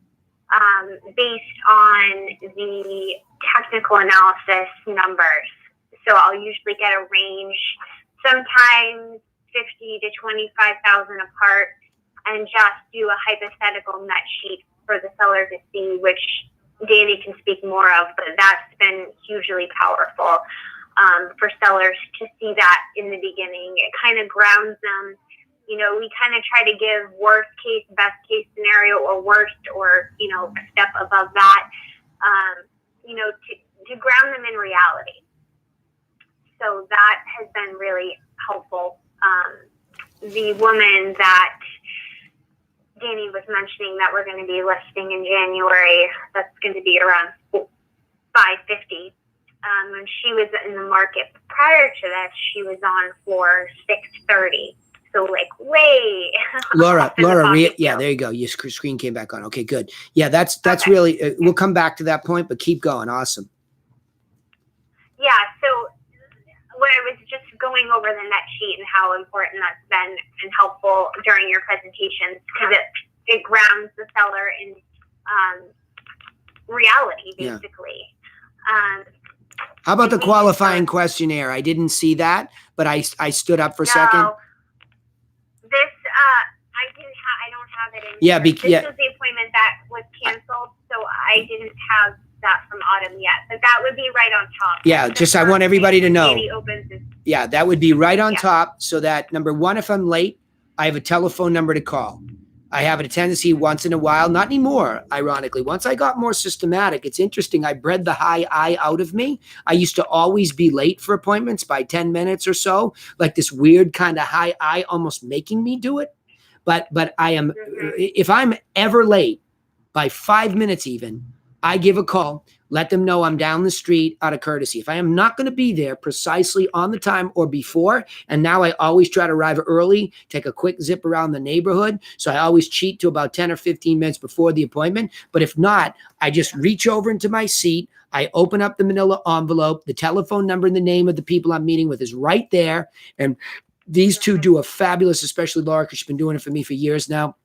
based on the technical analysis numbers. So I'll usually get a range, sometimes 50 to 25,000 apart, and just do a hypothetical net sheet for the seller to see, which Danny can speak more of, but that's been hugely powerful for sellers to see that in the beginning. It kind of grounds them. We kind of try to give worst case, best case scenario, or worst, or, a step above that, to ground them in reality. So that has been really helpful. The woman that Danny was mentioning that we're going to be listing in January, that's going to be around 550. when she was in the market prior to that, she was on for 630. So like way. Laura, yeah, to. there you go. Your screen came back on. Okay, good. Yeah, that's Okay. really, we'll come back to that point, but keep going. Awesome. Yeah, so when I was just going over the net sheet and how important that's been and helpful during your presentations, because it grounds the seller in reality, basically. Yeah. How about the qualifying questionnaire? I didn't see that, but I stood up for a second. This, I don't have it in Yeah, here. This yeah. was the appointment that was canceled, so I didn't have that from Autumn yet. But that would be right on top. Yeah, just I want everybody to know. Opens Yeah, that would be right on top, so that number one, if I'm late, I have a telephone number to call. I have a tendency once in a while, not anymore, ironically. Once I got more systematic, it's interesting. I bred the high I out of me. I used to always be late for appointments by 10 minutes or so, like this weird kind of high I almost making me do it. But I am, if I'm ever late by 5 minutes even, I give a call, let them know I'm down the street out of courtesy. If I am not going to be there precisely on the time or before, and now I always try to arrive early, take a quick zip around the neighborhood. So I always cheat to about 10 or 15 minutes before the appointment. But if not, I just reach over into my seat. I open up the manila envelope. The telephone number and the name of the people I'm meeting with is right there. And these two do a fabulous, especially Laura, because she's been doing it for me for years now.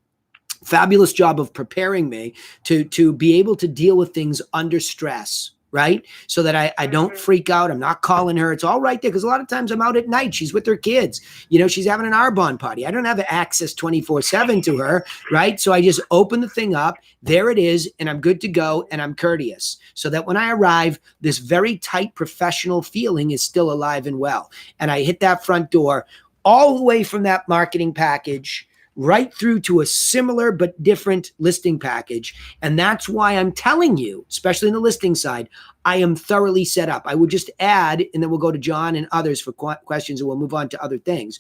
Fabulous job of preparing me to be able to deal with things under stress, right? So that I don't freak out. I'm not calling her. It's all right there, because a lot of times I'm out at night. She's with her kids. You know, she's having an Arbonne party. I don't have access 24/7 to her, right? So I just open the thing up. There it is, and I'm good to go, and I'm courteous. So that when I arrive, this very tight professional feeling is still alive and well. And I hit that front door all the way from that marketing package right through to a similar but different listing package. And that's why I'm telling you, especially in the listing side, I am thoroughly set up. I would just add, and then we'll go to John and others for questions, and we'll move on to other things.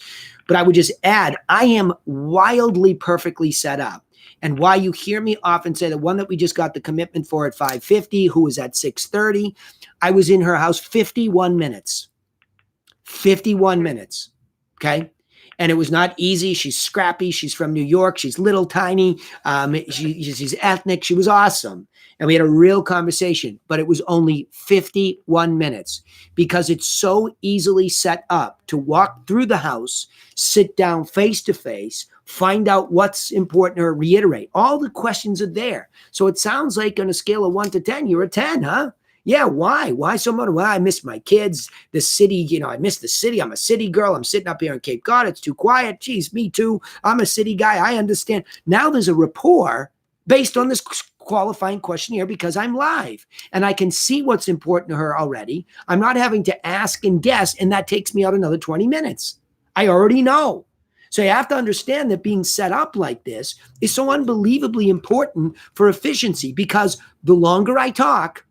But I would just add, I am wildly perfectly set up. And why you hear me often say the one that we just got the commitment for at 5:50, who was at 6:30, I was in her house 51 minutes. 51 minutes. Okay. And it was not easy. She's scrappy. She's from New York. She's little tiny. She's ethnic. She was awesome. And we had a real conversation, but it was only 51 minutes because it's so easily set up to walk through the house, sit down face to face, find out what's important or reiterate. All the questions are there. So it sounds like on a scale of 1 to 10, you're a 10, huh? Yeah, why? Why so much? Well, I miss my kids, the city, you know, I miss the city. I'm a city girl. I'm sitting up here in Cape Cod. It's too quiet. Geez, me too. I'm a city guy. I understand. Now there's a rapport based on this qualifying questionnaire because I'm live and I can see what's important to her already. I'm not having to ask and guess, and that takes me out another 20 minutes. I already know. So you have to understand that being set up like this is so unbelievably important for efficiency because the longer I talk,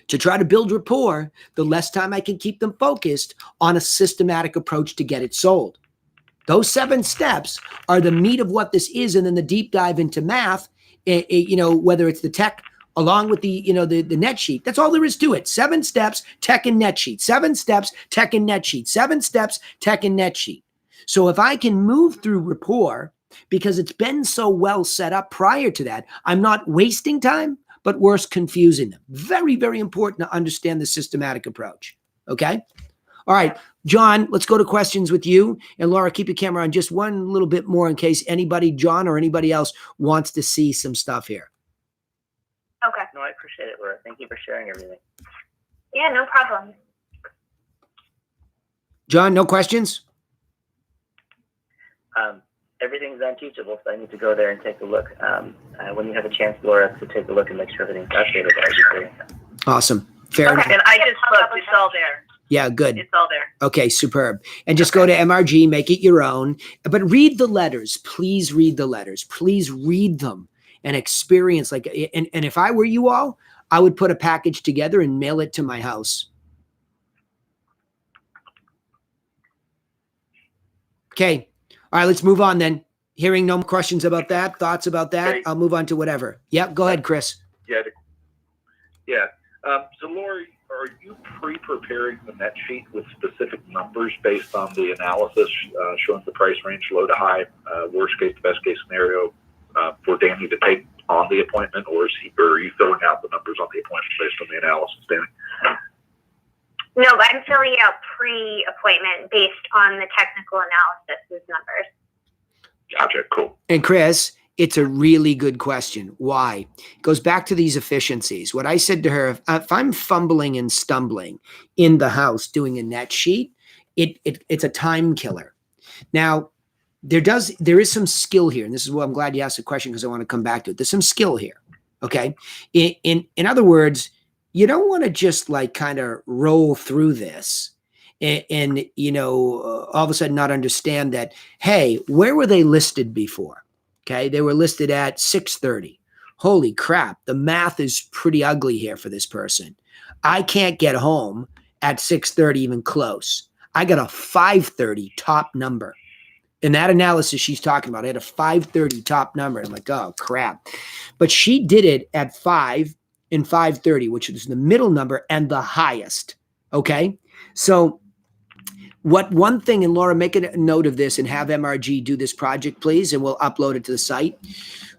to try to build rapport, the less time I can keep them focused on a systematic approach to get it sold. Those 7 steps are the meat of what this is. And then the deep dive into math, you know, whether it's the tech along with the, you know, the net sheet, that's all there is to it. 7 steps, tech and net sheet, 7 steps, tech and net sheet, 7 steps, tech and net sheet. So if I can move through rapport, because it's been so well set up prior to that, I'm not wasting time, but worse, confusing them. Very, very important to understand the systematic approach. Okay? All right, John, let's go to questions with you. And Laura, keep your camera on just one little bit more in case anybody, John or anybody else, wants to see some stuff here. Okay. No, I appreciate it, Laura. Thank you for sharing everything. Yeah, no problem. John, no questions? Everything's unteachable, so I need to go there and take a look. When you have a chance, Laura, to take a look and make sure everything's updated, that would be great. Awesome. Fair enough. And I just looked, it's all there. Yeah, good. It's all there. Okay, superb. And just go to MRG, make it your own. But read the letters. Please read the letters. Please read them and experience. And if I were you all, I would put a package together and mail it to my house. Okay. All right, let's move on then. Hearing no questions about that, thoughts about that, Okay. I'll move on to whatever. Yep, go ahead, Chris. So Lori, are you pre-preparing the net sheet with specific numbers based on the analysis showing the price range low to high, worst case to best case scenario for Danny to take on the appointment, or are you filling out the numbers on the appointment based on the analysis, Danny? No, I'm filling out pre-appointment based on the technical analysis numbers. Gotcha. Cool. And Chris, it's a really good question. Why? It goes back to these efficiencies. What I said to her, if I'm fumbling and stumbling in the house doing a net sheet, it's a time killer. Now, there is some skill here, and this is what I'm glad you asked the question because I want to come back to it. There's some skill here. Okay. In other words, you don't want to just like kind of roll through this and all of a sudden not understand that, hey, where were they listed before? Okay, they were listed at 6:30. Holy crap, the math is pretty ugly here for this person. I can't get home at 6:30 even close. I got a 5:30 top number. In that analysis she's talking about, I had a 5:30 top number. I'm like, oh crap. But she did it at 5 and 5:30, which is the middle number and the highest. Okay, so one thing, and Laura, make a note of this and have MRG do this project, please, and we'll upload it to the site.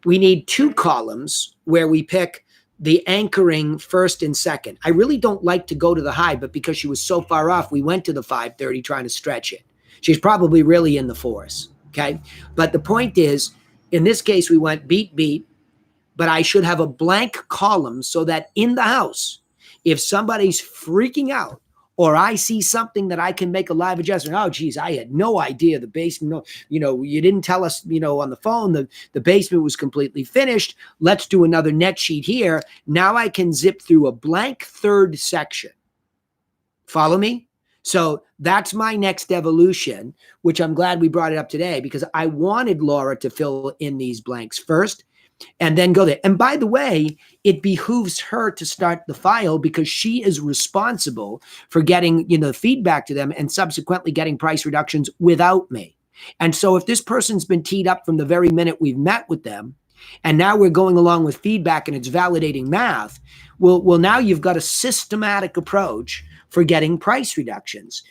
We need 2 columns where we pick the anchoring first and second. I really don't like to go to the high, but because she was so far off, we went to the 5:30 trying to stretch it. She's probably really in the 4s, okay? But the point is, in this case, we went beat, but I should have a blank column so that in the house, if somebody's freaking out, or I see something that I can make a live adjustment. Oh, geez, I had no idea the basement, you didn't tell us, on the phone, the basement was completely finished. Let's do another net sheet here. Now I can zip through a blank third section. Follow me? So that's my next evolution, which I'm glad we brought it up today because I wanted Laura to fill in these blanks first and then go there. And by the way, it behooves her to start the file because she is responsible for getting, feedback to them and subsequently getting price reductions without me. And so if this person's been teed up from the very minute we've met with them, and now we're going along with feedback and it's validating math, well, now you've got a systematic approach for getting price reductions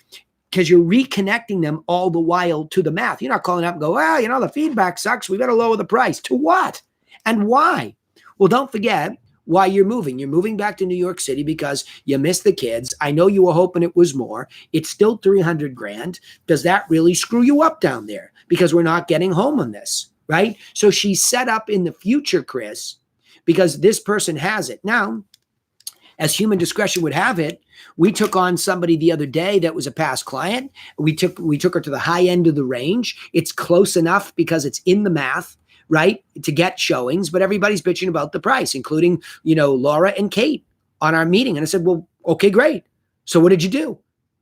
because you're reconnecting them all the while to the math. You're not calling up and go, well, the feedback sucks. We got to lower the price. To what? And why? Well, don't forget why you're moving. You're moving back to New York City because you miss the kids. I know you were hoping it was more. It's still $300,000. Does that really screw you up down there? Because we're not getting home on this, right? So she's set up in the future, Chris, because this person has it. Now, as human discretion would have it, we took on somebody the other day that was a past client. We took her to the high end of the range. It's close enough because it's in the math, right, to get showings, but everybody's bitching about the price, including, Laura and Kate on our meeting. And I said, well, okay, great. So what did you do?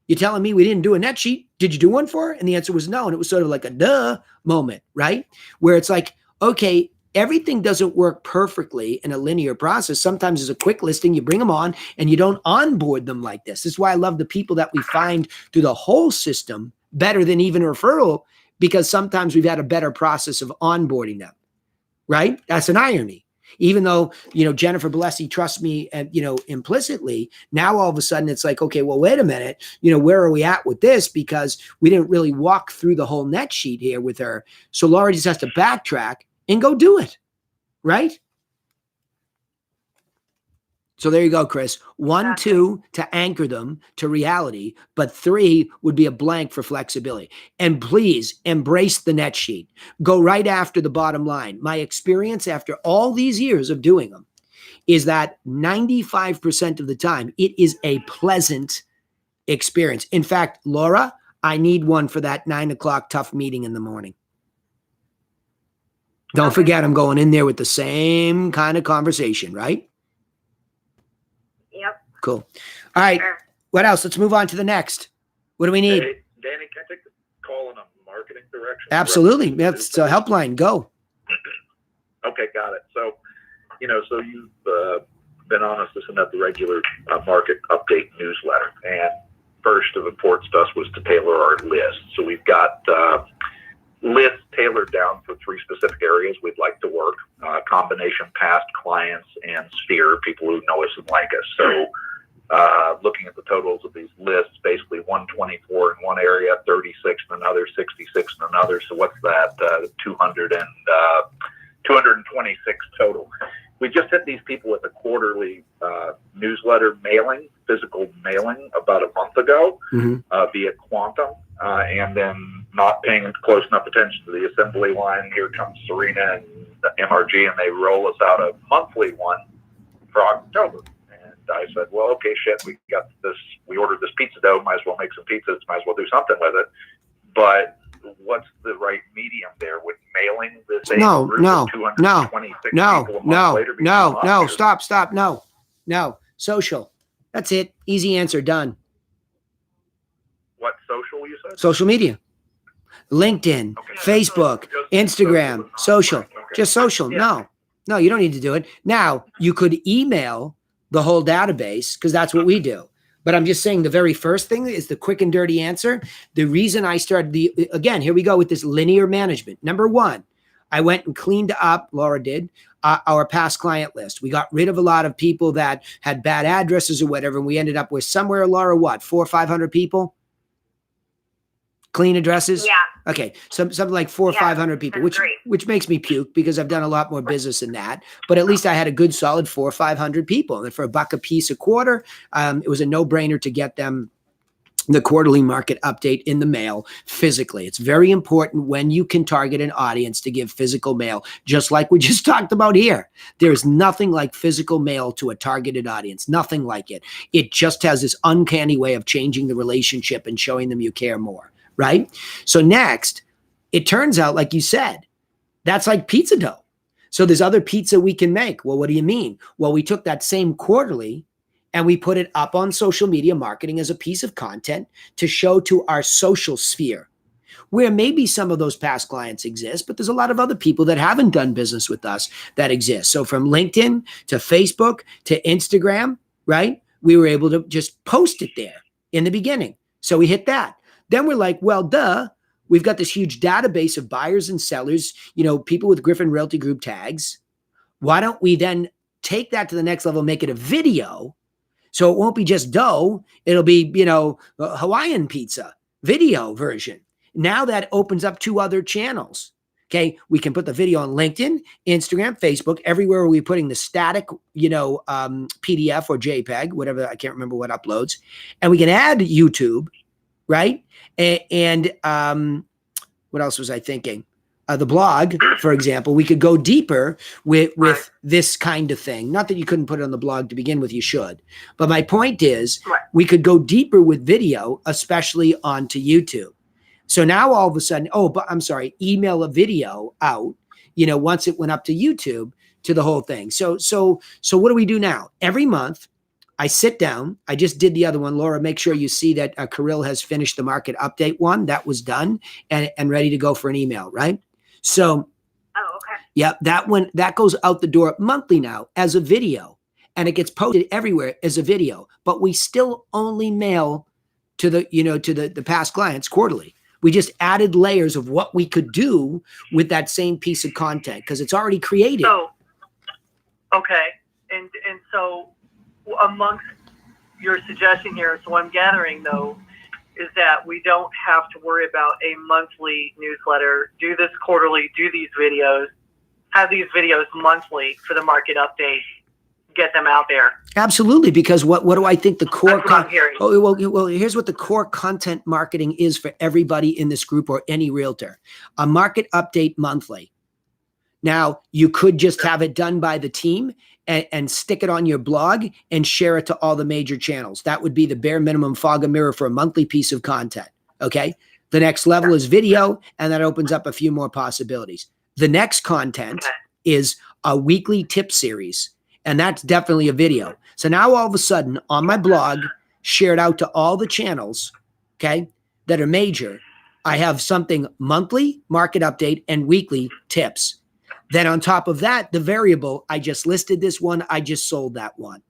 You're telling me we didn't do a net sheet. Did you do one for her? And the answer was no. And it was sort of like a duh moment, right? Where it's like, okay, everything doesn't work perfectly in a linear process. Sometimes it's a quick listing. You bring them on and you don't onboard them like this. This is why I love the people that we find through the whole system better than even referral, because sometimes we've had a better process of onboarding them, right? That's an irony. Even though, Jennifer Blessy trusts me, implicitly, now all of a sudden it's like, okay, well, wait a minute, where are we at with this? Because we didn't really walk through the whole net sheet here with her. So Laura just has to backtrack and go do it, right? So there you go, Chris. 1, 2 to anchor them to reality, but 3 would be a blank for flexibility. And please embrace the net sheet. Go right after the bottom line. My experience after all these years of doing them is that 95% of the time, it is a pleasant experience. In fact, Laura, I need one for that 9 o'clock tough meeting in the morning. Don't forget, I'm going in there with the same kind of conversation, right? Yep. Cool. All right. Sure. What else? Let's move on to the next. What do we need? Hey, Danny, can I take the call in a marketing direction? Absolutely. That's a helpline. Go. Okay, got it. So, so you've been on us, listening to the regular market update newsletter. And first of importance to us was to tailor our list. So we've got lists tailored down for 3 specific areas we'd like to work: combination past clients and sphere, people who know us and like us. So looking at the totals of these lists, basically 124 in one area, 36 in another, 66 in another. So what's that? 226 total. We just hit these people with a quarterly newsletter mailing, physical mailing, about a month ago via Quantum, and then not paying close enough attention to the assembly line. Here comes Serena and the MRG, and they roll us out a monthly one for October. And I said, well, okay, shit, we got this. We ordered this pizza dough. Might as well make some pizzas. Might as well do something with it. But what's the right medium there? Would mailing the same group of 226 people a month later be too much? Stop. No. Social. That's it. Easy answer. Done. What social you said? Social media. LinkedIn, Facebook, Instagram, social. Just social. No, you don't need to do it. Now, you could email the whole database because that's what we do. But I'm just saying the very first thing is the quick and dirty answer. The reason I started again, here we go with this linear management. Number one, I went and cleaned up, Laura did, our past client list. We got rid of a lot of people that had bad addresses or whatever, and we ended up with somewhere, Laura, what, 400 or 500 people? Clean addresses? Yeah. Okay, something like 400 or 500 people, which makes me puke because I've done a lot more business than that. But at least I had a good solid 400 or 500 people. And for $1 a piece a quarter, it was a no-brainer to get them the quarterly market update in the mail physically. It's very important when you can target an audience to give physical mail, just like we just talked about here. There's nothing like physical mail to a targeted audience, nothing like it. It just has this uncanny way of changing the relationship and showing them you care more. Right? So next, it turns out, like you said, that's like pizza dough. So there's other pizza we can make. Well, what do you mean? Well, we took that same quarterly and we put it up on social media marketing as a piece of content to show to our social sphere, where maybe some of those past clients exist, but there's a lot of other people that haven't done business with us that exist. So from LinkedIn to Facebook to Instagram, right? We were able to just post it there in the beginning. So we hit that. Then we're like, well, duh, we've got this huge database of buyers and sellers, people with Griffin Realty Group tags. Why don't we then take that to the next level, make it a video? So it won't be just dough. It'll be, a Hawaiian pizza video version. Now that opens up 2 other channels. Okay. We can put the video on LinkedIn, Instagram, Facebook, everywhere we're putting the static, PDF or JPEG, whatever. I can't remember what uploads. And we can add YouTube. Right. And what else was I thinking? The blog, for example, we could go deeper with this kind of thing. Not that you couldn't put it on the blog to begin with, you should. But my point is we could go deeper with video, especially onto YouTube. So now all of a sudden, email a video out, once it went up to YouTube to the whole thing. So what do we do now? Every month, I sit down. I just did the other one. Laura, make sure you see that Kirill has finished the market update one. That was done and ready to go for an email, right? So, yeah, that goes out the door monthly now as a video, and it gets posted everywhere as a video. But we still only mail to the past clients quarterly. We just added layers of what we could do with that same piece of content because it's already created. So, okay, and so. Amongst your suggestion here, so I'm gathering though, is that we don't have to worry about a monthly newsletter, do this quarterly, do these videos, have these videos monthly for the market update, get them out there. Absolutely, because what do I think the core? That's what I'm hearing. Well, here's what the core content marketing is for everybody in this group or any realtor: a market update monthly. Now, you could just have it done by the team and stick it on your blog and share it to all the major channels. That would be the bare minimum fog and mirror for a monthly piece of content. Okay. The next level is video, and that opens up a few more possibilities. The next content is a weekly tip series, and that's definitely a video. So now all of a sudden on my blog, shared out to all the channels, okay, that are major, I have something monthly, market update, and weekly tips. Then on top of that, the variable, I just listed this one, I just sold that one.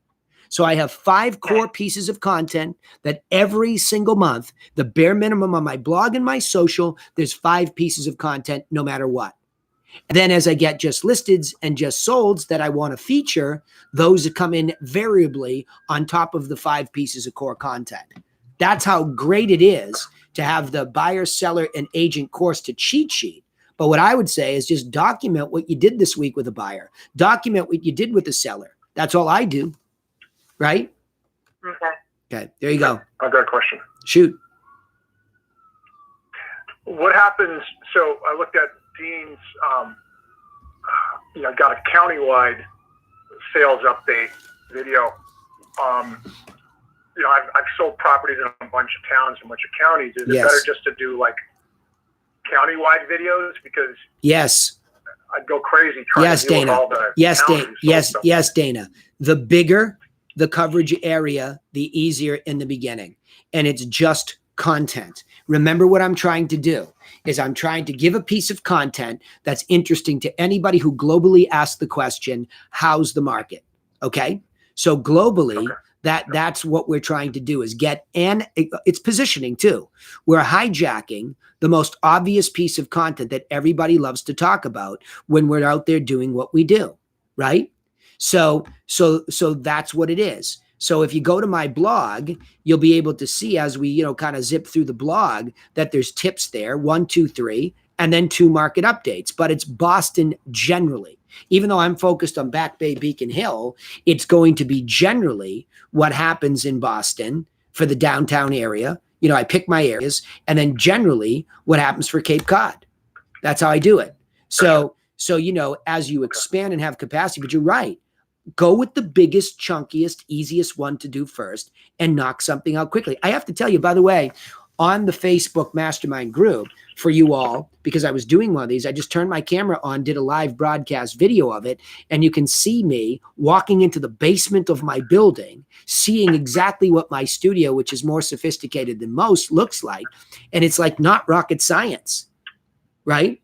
So I have 5 core pieces of content that every single month, the bare minimum on my blog and my social, there's 5 pieces of content no matter what. And then as I get just listeds and just solds that I want to feature, those come in variably on top of the 5 pieces of core content. That's how great it is to have the buyer, seller, and agent course to cheat sheet. But what I would say is just document what you did this week with a buyer. Document what you did with the seller. That's all I do, right? Okay. Okay, there you go. I've got a question. Shoot. What happens? So I looked at Dean's, got a countywide sales update video. I've sold properties in a bunch of towns and a bunch of counties. Is it Yes. better just to do like countywide videos? Because Yes. I'd go crazy trying Yes, to deal Dana. with all the Yes, towns Dana. and sold Yes, stuff. yes, Dana. The bigger the coverage area, the easier in the beginning. And it's just content. Remember what I'm trying to do is I'm trying to give a piece of content that's interesting to anybody who globally asks the question, how's the market? Okay. So globally, that's what we're trying to do is get, and it's positioning too. We're hijacking the most obvious piece of content that everybody loves to talk about when we're out there doing what we do. Right. So that's what it is. So if you go to my blog, you'll be able to see as we, kind of zip through the blog that there's tips there, 1, 2, 3, and then 2 market updates. But it's Boston generally. Even though I'm focused on Back Bay, Beacon Hill, it's going to be generally what happens in Boston for the downtown area. I pick my areas, and then generally what happens for Cape Cod. That's how I do it. So as you expand and have capacity, but you're right. Go with the biggest, chunkiest, easiest one to do first and knock something out quickly. I have to tell you, by the way, on the Facebook mastermind group for you all, because I was doing one of these, I just turned my camera on, did a live broadcast video of it, and you can see me walking into the basement of my building, seeing exactly what my studio, which is more sophisticated than most, looks like. And it's like not rocket science, right?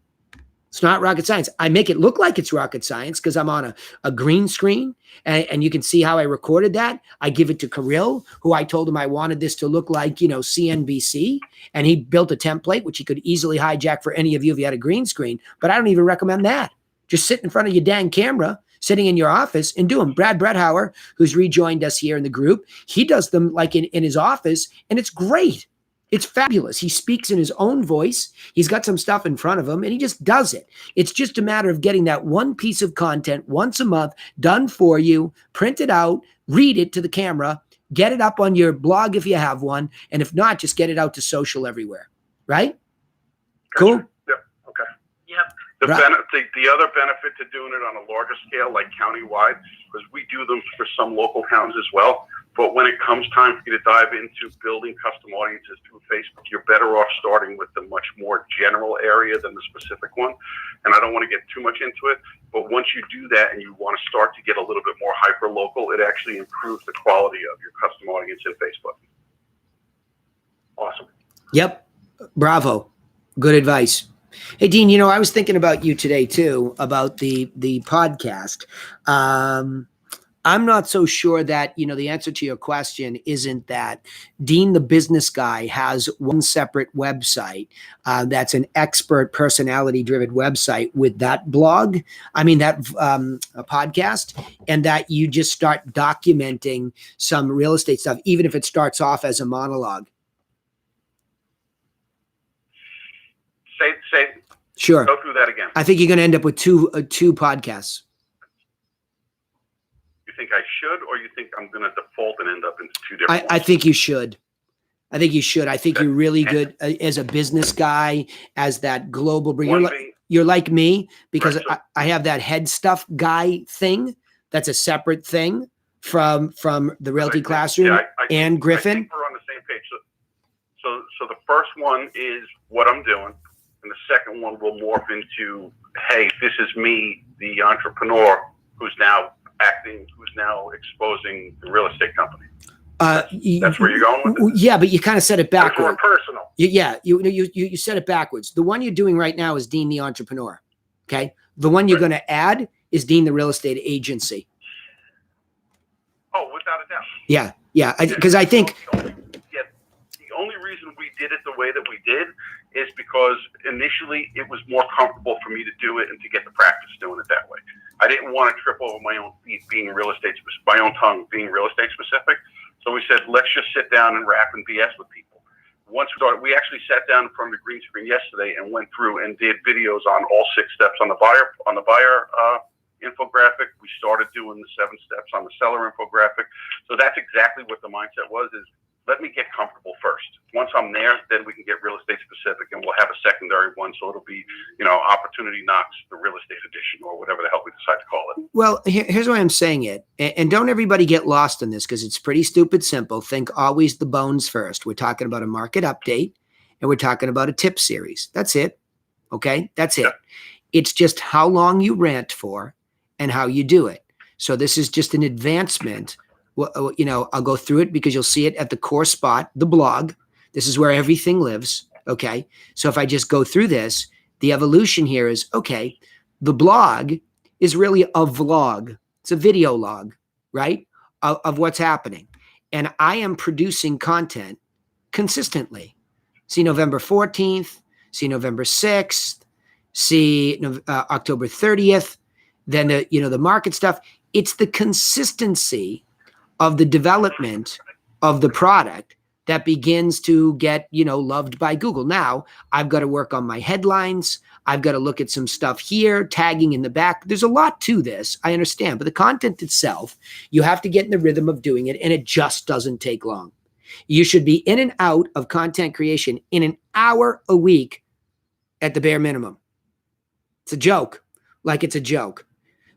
It's not rocket science. I make it look like it's rocket science because I'm on a green screen and you can see how I recorded that. I give it to Kirill, who I told him I wanted this to look like, CNBC. And he built a template, which he could easily hijack for any of you if you had a green screen. But I don't even recommend that. Just sit in front of your dang camera, sitting in your office and do them. Brad Bredhauer, who's rejoined us here in the group, he does them like in his office, and it's great. It's fabulous. He speaks in his own voice. He's got some stuff in front of him and he just does it. It's just a matter of getting that one piece of content once a month done for you, print it out, read it to the camera, get it up on your blog if you have one. And if not, just get it out to social everywhere. Right? Cool. Yep. Okay. Yep. The other benefit to doing it on a larger scale, like countywide, because we do them for some local towns as well. But when it comes time for you to dive into building custom audiences through Facebook, you're better off starting with the much more general area than the specific one. And I don't want to get too much into it, but once you do that and you want to start to get a little bit more hyper local, it actually improves the quality of your custom audience in Facebook. Awesome. Yep. Bravo. Good advice. Hey, Dean, I was thinking about you today too, about the podcast. I'm not so sure that, the answer to your question isn't that Dean, the business guy, has one separate website that's an expert personality-driven website with that blog. I mean, that a podcast, and that you just start documenting some real estate stuff, even if it starts off as a monologue. Say, Sure. go through that again. I think you're going to end up with two podcasts. You think I should, or you think I'm going to default and end up into 2 different I ones? think you should. I think you're really good as a business guy, as that global. You're like me because Right, so- I have that head stuff guy thing. That's a separate thing from the Realty Classroom I and think Griffin. we're on the same page. So the first one is what I'm doing, and the second one will morph into, hey, this is me, the entrepreneur who's now exposing the real estate company. That's where you're going with it? Yeah, but you kind of said it That's backwards. more personal. You said it backwards. The one you're doing right now is Dean the Entrepreneur. Okay. The one you're going to add is Dean the Real Estate Agency. Oh, without a doubt. Yeah. Because I think The only reason we did it the way that we did is because initially it was more comfortable for me to do it and to get the practice doing it that way. I didn't want to trip over my own feet being real estate, my own tongue being real estate specific. So we said, let's just sit down and rap and BS with people. Once we started, we actually sat down in front of the green screen yesterday and went through and did videos on all 6 steps on the buyer infographic. We started doing the 7 steps on the seller infographic. So that's exactly what the mindset was, is let me get comfortable first. Once I'm there, then we can get real estate specific, and we'll have a secondary one. So it'll be, Opportunity Knocks, the real estate edition, or whatever the hell we decide to call it. Well, here's why I'm saying it. And don't everybody get lost in this, because it's pretty stupid simple. Think always the bones first. We're talking about a market update, and we're talking about a tip series. That's it. Okay? That's it. Yeah. It's just how long you rant for and how you do it. So this is just an advancement. Well, I'll go through it because you'll see it at the core spot, the blog. This is where everything lives. Okay. So if I just go through this, the evolution here is, okay, the blog is really a vlog. It's a video log, right? Of what's happening. And I am producing content consistently. See November 14th, see November 6th, see October 30th, then the market stuff. It's the consistency of the development of the product that begins to get, loved by Google. Now I've got to work on my headlines. I've got to look at some stuff here, tagging in the back. There's a lot to this. I understand, but the content itself, you have to get in the rhythm of doing it, and it just doesn't take long. You should be in and out of content creation in an hour a week at the bare minimum. It's a joke. Like it's a joke.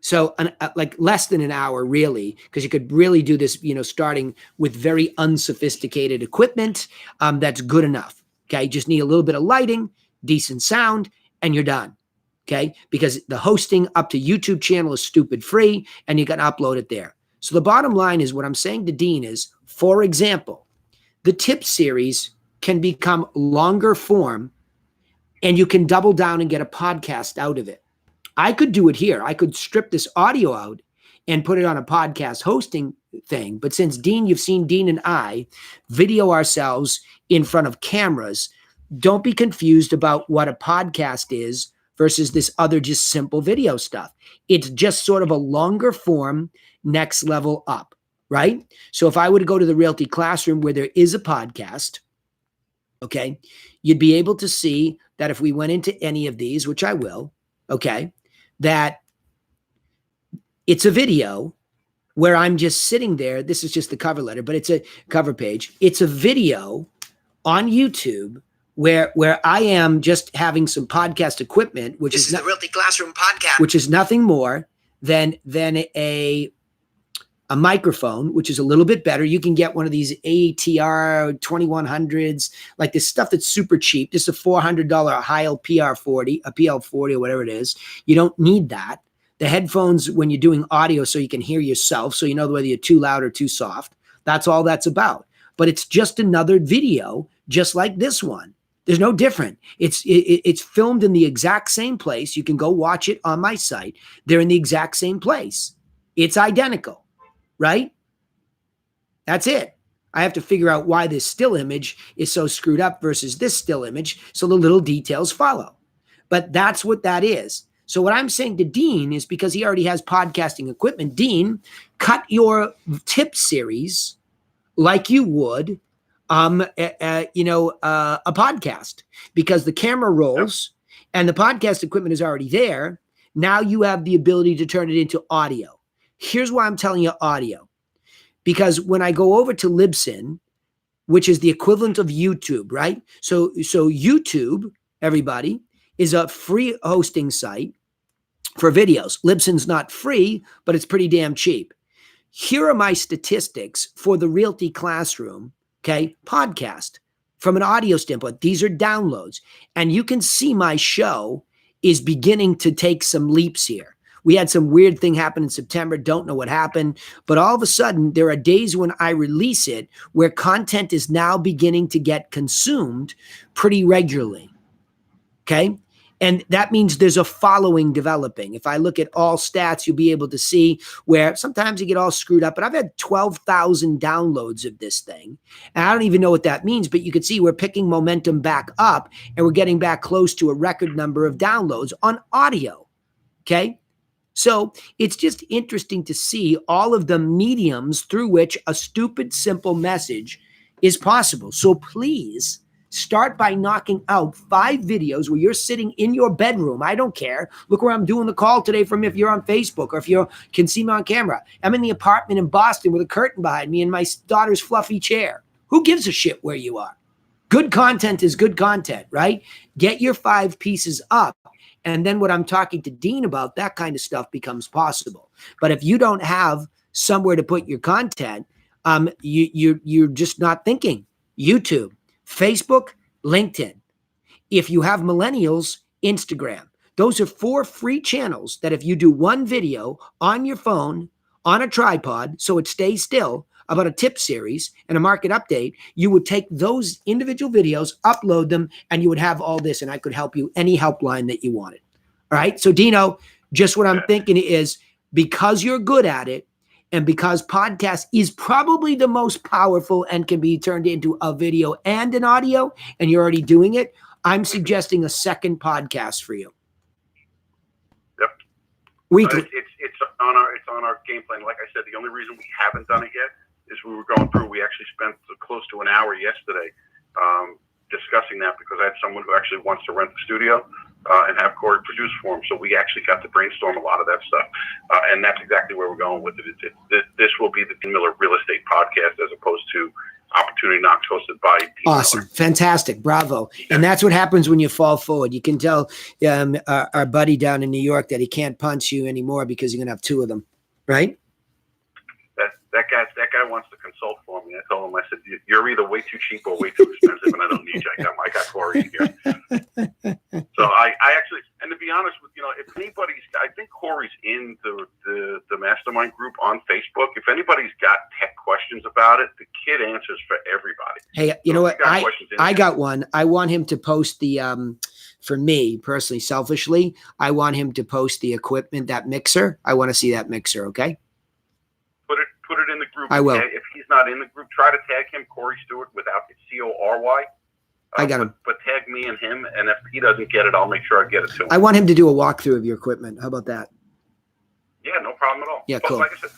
So like less than an hour, really, because you could really do this, starting with very unsophisticated equipment. That's good enough. Okay. Just need a little bit of lighting, decent sound, and you're done. Okay. Because the hosting up to YouTube channel is stupid free, and you can upload it there. So the bottom line is, what I'm saying to Dean is, for example, the tip series can become longer form, and you can double down and get a podcast out of it. I could do it here. I could strip this audio out and put it on a podcast hosting thing. But since Dean, you've seen Dean and I video ourselves in front of cameras, don't be confused about what a podcast is versus this other just simple video stuff. It's just sort of a longer form, next level up, right? So if I were to go to the Realty Classroom where there is a podcast, okay, you'd be able to see that if we went into any of these, which I will, okay, that it's a video where I'm just sitting there. This is just the cover letter, but it's a cover page. It's a video on YouTube where I am just having some podcast equipment, which is the Realty Classroom podcast, which is nothing more than a microphone, which is a little bit better. You can get one of these ATR 2100s, like this stuff that's super cheap. This is a $400 Heil PR40, a PL40 or whatever it is. You don't need that. The headphones, when you're doing audio, so you can hear yourself, so you know whether you're too loud or too soft. That's all that's about. But it's just another video, just like this one. There's no different. It's filmed in the exact same place. You can go watch it on my site. They're in the exact same place. It's identical. Right? That's it. I have to figure out why this still image is so screwed up versus this still image, so the little details follow. But that's what that is. So what I'm saying to Dean is, because he already has podcasting equipment, Dean, cut your tip series like you would a podcast, because the camera rolls and the podcast equipment is already there. Now you have the ability to turn it into audio. Here's why I'm telling you audio, because when I go over to Libsyn, which is the equivalent of YouTube, right? So YouTube, everybody, is a free hosting site for videos. Libsyn's not free, but it's pretty damn cheap. Here are my statistics for the Realty Classroom, okay, podcast from an audio standpoint. These are downloads, and you can see my show is beginning to take some leaps here. We had some weird thing happen in September. Don't know what happened. But all of a sudden, there are days when I release it where content is now beginning to get consumed pretty regularly. Okay? And that means there's a following developing. If I look at all stats, you'll be able to see where sometimes you get all screwed up, but I've had 12,000 downloads of this thing. And I don't even know what that means, but you can see we're picking momentum back up and we're getting back close to a record number of downloads on audio. Okay. So it's just interesting to see all of the mediums through which a stupid, simple message is possible. So please start by knocking out 5 videos where you're sitting in your bedroom. I don't care. Look where I'm doing the call today from, if you're on Facebook or if you can see me on camera. I'm in the apartment in Boston with a curtain behind me and my daughter's fluffy chair. Who gives a shit where you are? Good content is good content, right? Get your 5 pieces up. And then what I'm talking to Dean about, that kind of stuff becomes possible. But if you don't have somewhere to put your content, you're just not thinking. YouTube, Facebook, LinkedIn. If you have millennials, Instagram. Those are 4 free channels that if you do one video on your phone, on a tripod, so it stays still, about a tip series and a market update, you would take those individual videos, upload them, and you would have all this, and I could help you any helpline that you wanted. All right. So Dino, just what I'm thinking is, because you're good at it and because podcast is probably the most powerful and can be turned into a video and an audio, and you're already doing it, I'm suggesting a second podcast for you. Yep. Weekly. It's on our game plan. Like I said, the only reason we haven't done it yet is we were going through. We actually spent close to an hour yesterday discussing that, because I had someone who actually wants to rent the studio and have Corey produce for him. So we actually got to brainstorm a lot of that stuff, and that's exactly where we're going with it. This will be the Dean Miller Real Estate Podcast as opposed to Opportunity Knocks, hosted by Dean Awesome. Miller. Fantastic. Bravo. And that's what happens when you fall forward. You can tell our buddy down in New York that he can't punch you anymore because you're going to have 2 of them, right? That guy wants to consult for me. I told him, I said, you're either way too cheap or way too expensive, and I don't need you. I got Corey here. So I actually, and to be honest with you, if anybody's, I think Corey's in the mastermind group on Facebook. If anybody's got tech questions about it, the kid answers for everybody. Hey, you know what? I got one. I want him to post the, for me personally, selfishly, I want him to post the equipment, that mixer. I want to see that mixer. Okay. Put it in the group. I will. If he's not in the group, try to tag him, Corey Stewart, without the CORY. I got him. But tag me and him, and if he doesn't get it, I'll make sure I get it to him. I want him to do a walkthrough of your equipment. How about that? Yeah, no problem at all. Yeah, but cool. Like I said,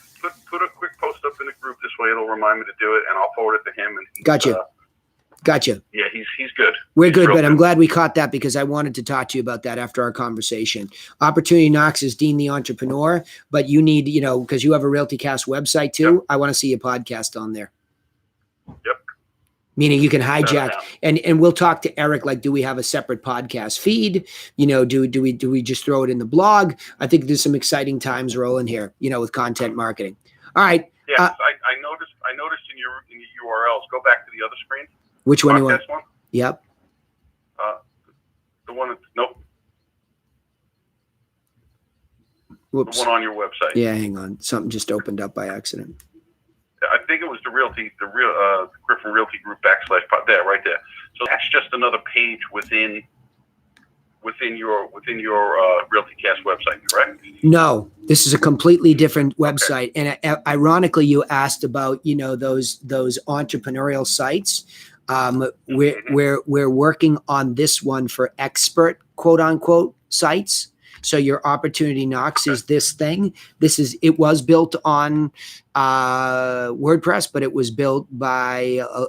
put a quick post up in the group. This way it'll remind me to do it, and I'll forward it to him. And Gotcha. Gotcha. Yeah, he's good. We're good, but I'm glad we caught that because I wanted to talk to you about that after our conversation. Opportunity Knocks is Dean the Entrepreneur, but you need, because you have a Realty Cast website too. Yep. I want to see a podcast on there. Yep. Meaning you can hijack, and we'll talk to Eric. Like, do we have a separate podcast feed? Do we just throw it in the blog? I think there's some exciting times rolling here, with content marketing. All right. Yes, I noticed in your URLs. Go back to the other screen. Which one you want? One? Yep. The one. Nope. Whoops. The one on your website. Yeah, hang on. Something just opened up by accident. I think it was the Griffin Realty Group / there, right there. So that's just another page within your Realty Cast website, correct? No, this is a completely different website. Okay. And ironically, you asked about those entrepreneurial sites. We're working on this one for expert quote unquote sites. So your Opportunity Knocks is this thing. It was built on WordPress, but it was built by a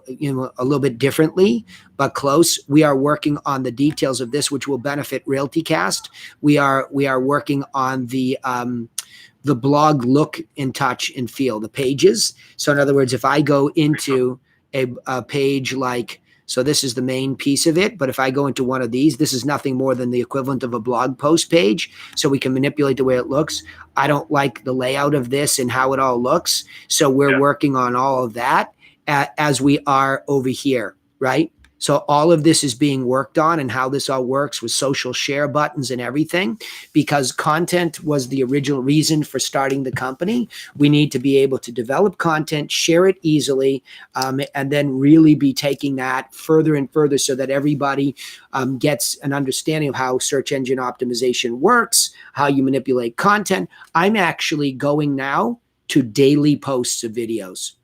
little bit differently, but close. We are working on the details of this, which will benefit Realty Cast. We are working on the blog look and touch and feel, the pages. So in other words, if I go into a page like, so this is the main piece of it, but if I go into one of these, this is nothing more than the equivalent of a blog post page, so we can manipulate the way it looks. I don't like the layout of this and how it all looks, so we're working on all of that as we are over here, right? So all of this is being worked on, and how this all works with social share buttons and everything, because content was the original reason for starting the company. We need to be able to develop content, share it easily, and then really be taking that further and further so that everybody gets an understanding of how search engine optimization works, how you manipulate content. I'm actually going now to daily posts of videos.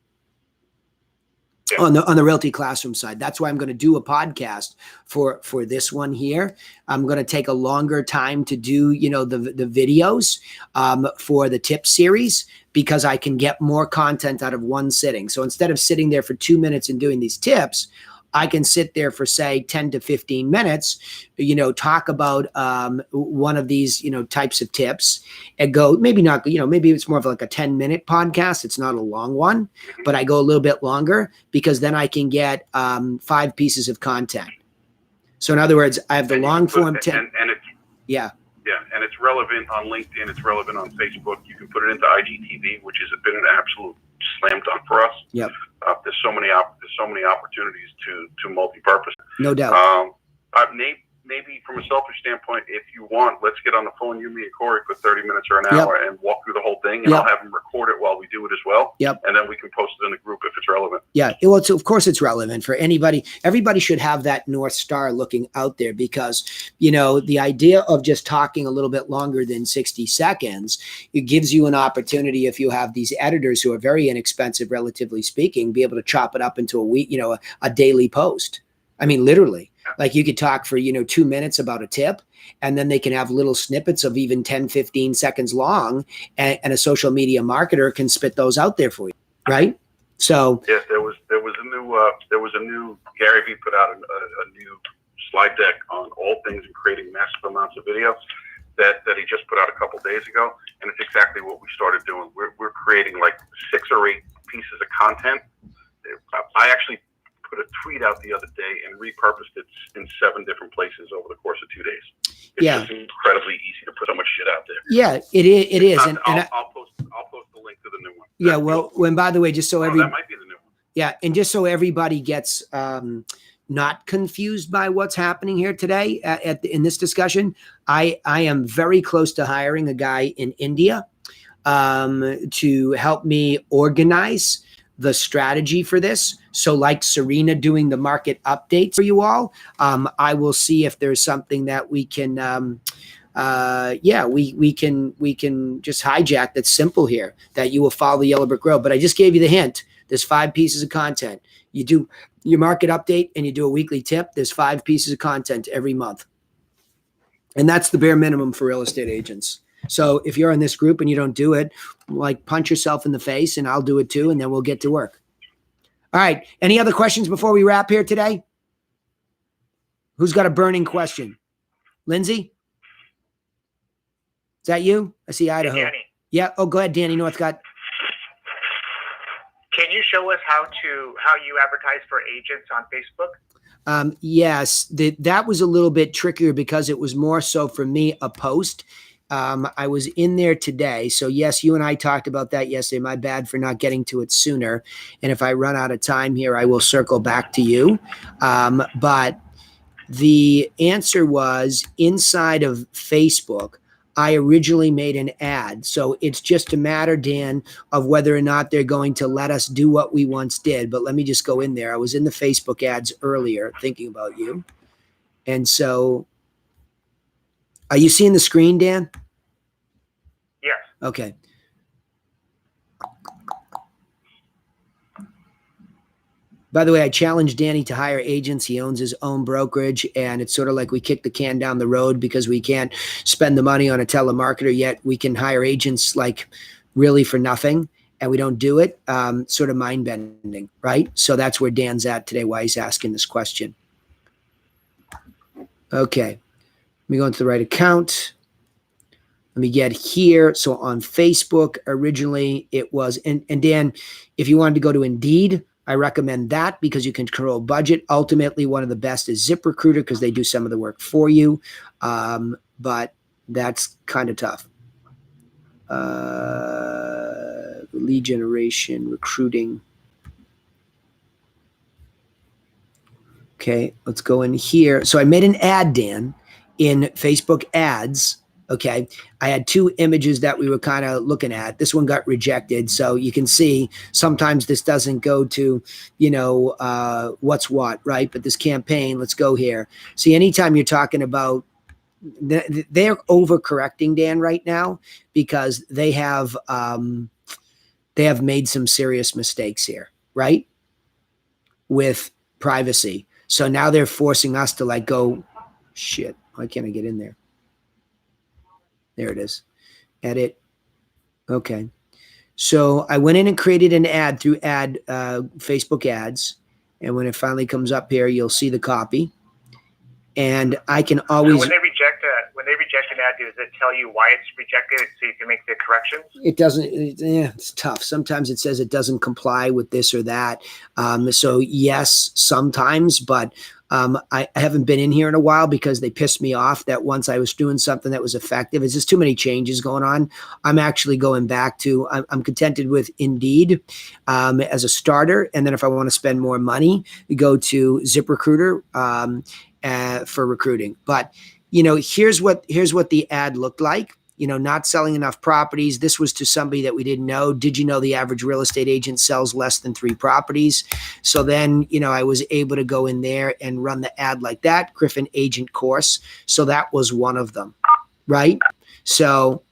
Yeah. On the Realty Classroom side. That's why I'm going to do a podcast for this one here. I'm going to take a longer time to do, the videos for the tip series, because I can get more content out of one sitting. So instead of sitting there for 2 minutes and doing these tips, I can sit there for, say, 10 to 15 minutes, talk about one of these, types of tips, and go, maybe not, maybe it's more of like a 10-minute podcast. It's not a long one, but I go a little bit longer, because then I can get 5 pieces of content. So in other words, I have the long form tip. And it's, yeah. yeah, and it's relevant on LinkedIn. It's relevant on Facebook. You can put it into IGTV, which has been an absolute slam dunk for us. Yep. There's so many opportunities to multi-purpose. No doubt. Maybe from a selfish standpoint, if you want, let's get on the phone, you, me, and Corey, for 30 minutes or an hour and walk through the whole thing, and Yep. I'll have him record it while we do it as well. Yep. And then we can post it in the group if it's relevant. Yeah, well, of course it's relevant for anybody. Everybody should have that North Star looking out there, because, the idea of just talking a little bit longer than 60 seconds, it gives you an opportunity, if you have these editors who are very inexpensive, relatively speaking, be able to chop it up into a week, a daily post. I mean, literally. Like you could talk for, 2 minutes about a tip, and then they can have little snippets of even 10, 15 seconds long, and a social media marketer can spit those out there for you, right? So Yes, there was a new Gary Vee put out a new slide deck on all things in creating massive amounts of video that he just put out a couple days ago, and it's exactly what we started doing. We're creating like 6 or 8 pieces of content. I actually put a tweet out the other day and repurposed it in 7 different places over the course of 2 days. It's just incredibly easy to put so much shit out there. yeah, it is. I'll post the link to the new one. Yeah, well, when, by the way, just so that might be the new one. Yeah, and just so everybody gets not confused by what's happening here today in this discussion, I am very close to hiring a guy in India to help me organize the strategy for this. So like Serena doing the market updates for you all, I will see if there's something that we can we can just hijack that's simple here, that you will follow the yellow brick road. But I just gave you the hint. There's 5 pieces of content. You do your market update and you do a weekly tip. There's 5 pieces of content every month. And that's the bare minimum for real estate agents. So if you're in this group and you don't do it, like punch yourself in the face, and I'll do it too, and then we'll get to work. All right. Any other questions before we wrap here today? Who's got a burning question? Lindsay? Is that you? I see Idaho. Hey, Danny, Yeah. Oh, go ahead, Danny Northcott. can you show us how you advertise for agents on Facebook? Yes, that was a little bit trickier because it was more so for me a post. I was in there today. So yes, you and I talked about that yesterday. My bad for not getting to it sooner. And if I run out of time here, I will circle back to you. But the answer was inside of Facebook. I originally made an ad. So it's just a matter, Dan, of whether or not they're going to let us do what we once did. But let me just go in there. I was in the Facebook ads earlier thinking about you. And so are you seeing the screen, Dan? Yes. Okay. By the way, I challenged Danny to hire agents. He owns his own brokerage, and it's sort of like we kick the can down the road because we can't spend the money on a telemarketer, yet we can hire agents like really for nothing, and we don't do it. Sort of mind bending, right? So that's where Dan's at today, why he's asking this question. Okay. Let me go into the right account. Let me get here. So on Facebook, originally it was, and Dan, if you wanted to go to Indeed, I recommend that because you can control budget. Ultimately, one of the best is ZipRecruiter because they do some of the work for you. But that's kind of tough. Lead generation, recruiting. Okay, let's go in here. So I made an ad, Dan, in Facebook ads. Okay, I had 2 images that we were kind of looking at. This one got rejected. So you can see sometimes this doesn't go to, what's what, right? But this campaign, let's go here. See, anytime you're talking about, they're overcorrecting, Dan, right now because they have made some serious mistakes here, right? With privacy. So now they're forcing us to like go, shit, why can't I get in there? There it is. Edit. Okay. So I went in and created an ad through Facebook ads. And when it finally comes up here, you'll see the copy. And I can always. So when they reject an ad, does it tell you why it's rejected so you can make the corrections? It doesn't. It's tough. Sometimes it says it doesn't comply with this or that. So yes, sometimes, but I haven't been in here in a while because they pissed me off that once I was doing something that was effective. It's just too many changes going on. I'm actually going back to. I'm contented with Indeed as a starter, and then if I want to spend more money, we go to ZipRecruiter for recruiting. But here's what the ad looked like. Not selling enough properties. This was to somebody that we didn't know. Did you know the average real estate agent sells less than 3 properties? So then, I was able to go in there and run the ad like that, Griffin Agent Course. So that was one of them, right? So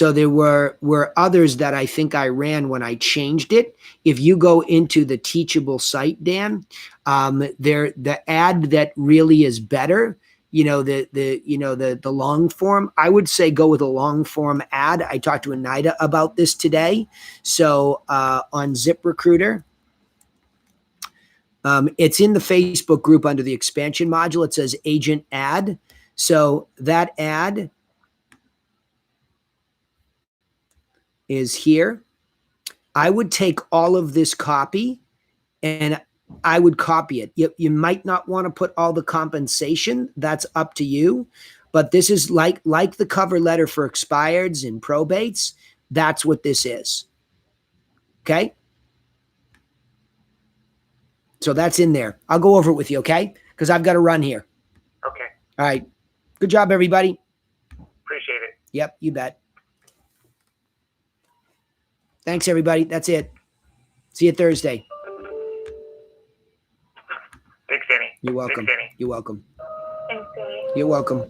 there were others that I think I ran when I changed it. If you go into the teachable site, Dan, the ad that really is better, the long form, I would say go with a long form ad. I talked to Anida about this today. So on ZipRecruiter, it's in the Facebook group under the expansion module. It says agent ad. So that ad is here. I would take all of this copy and I would copy it. You might not want to put all the compensation. That's up to you. But this is like the cover letter for expireds and probates. That's what this is. Okay? So that's in there. I'll go over it with you, okay? Because I've got to run here. Okay. All right. Good job, everybody. Appreciate it. Yep, you bet. Thanks, everybody. That's it. See you Thursday. Thanks, Danny. You're welcome. Thanks, Danny. You're welcome. Thanks, Danny. You're welcome.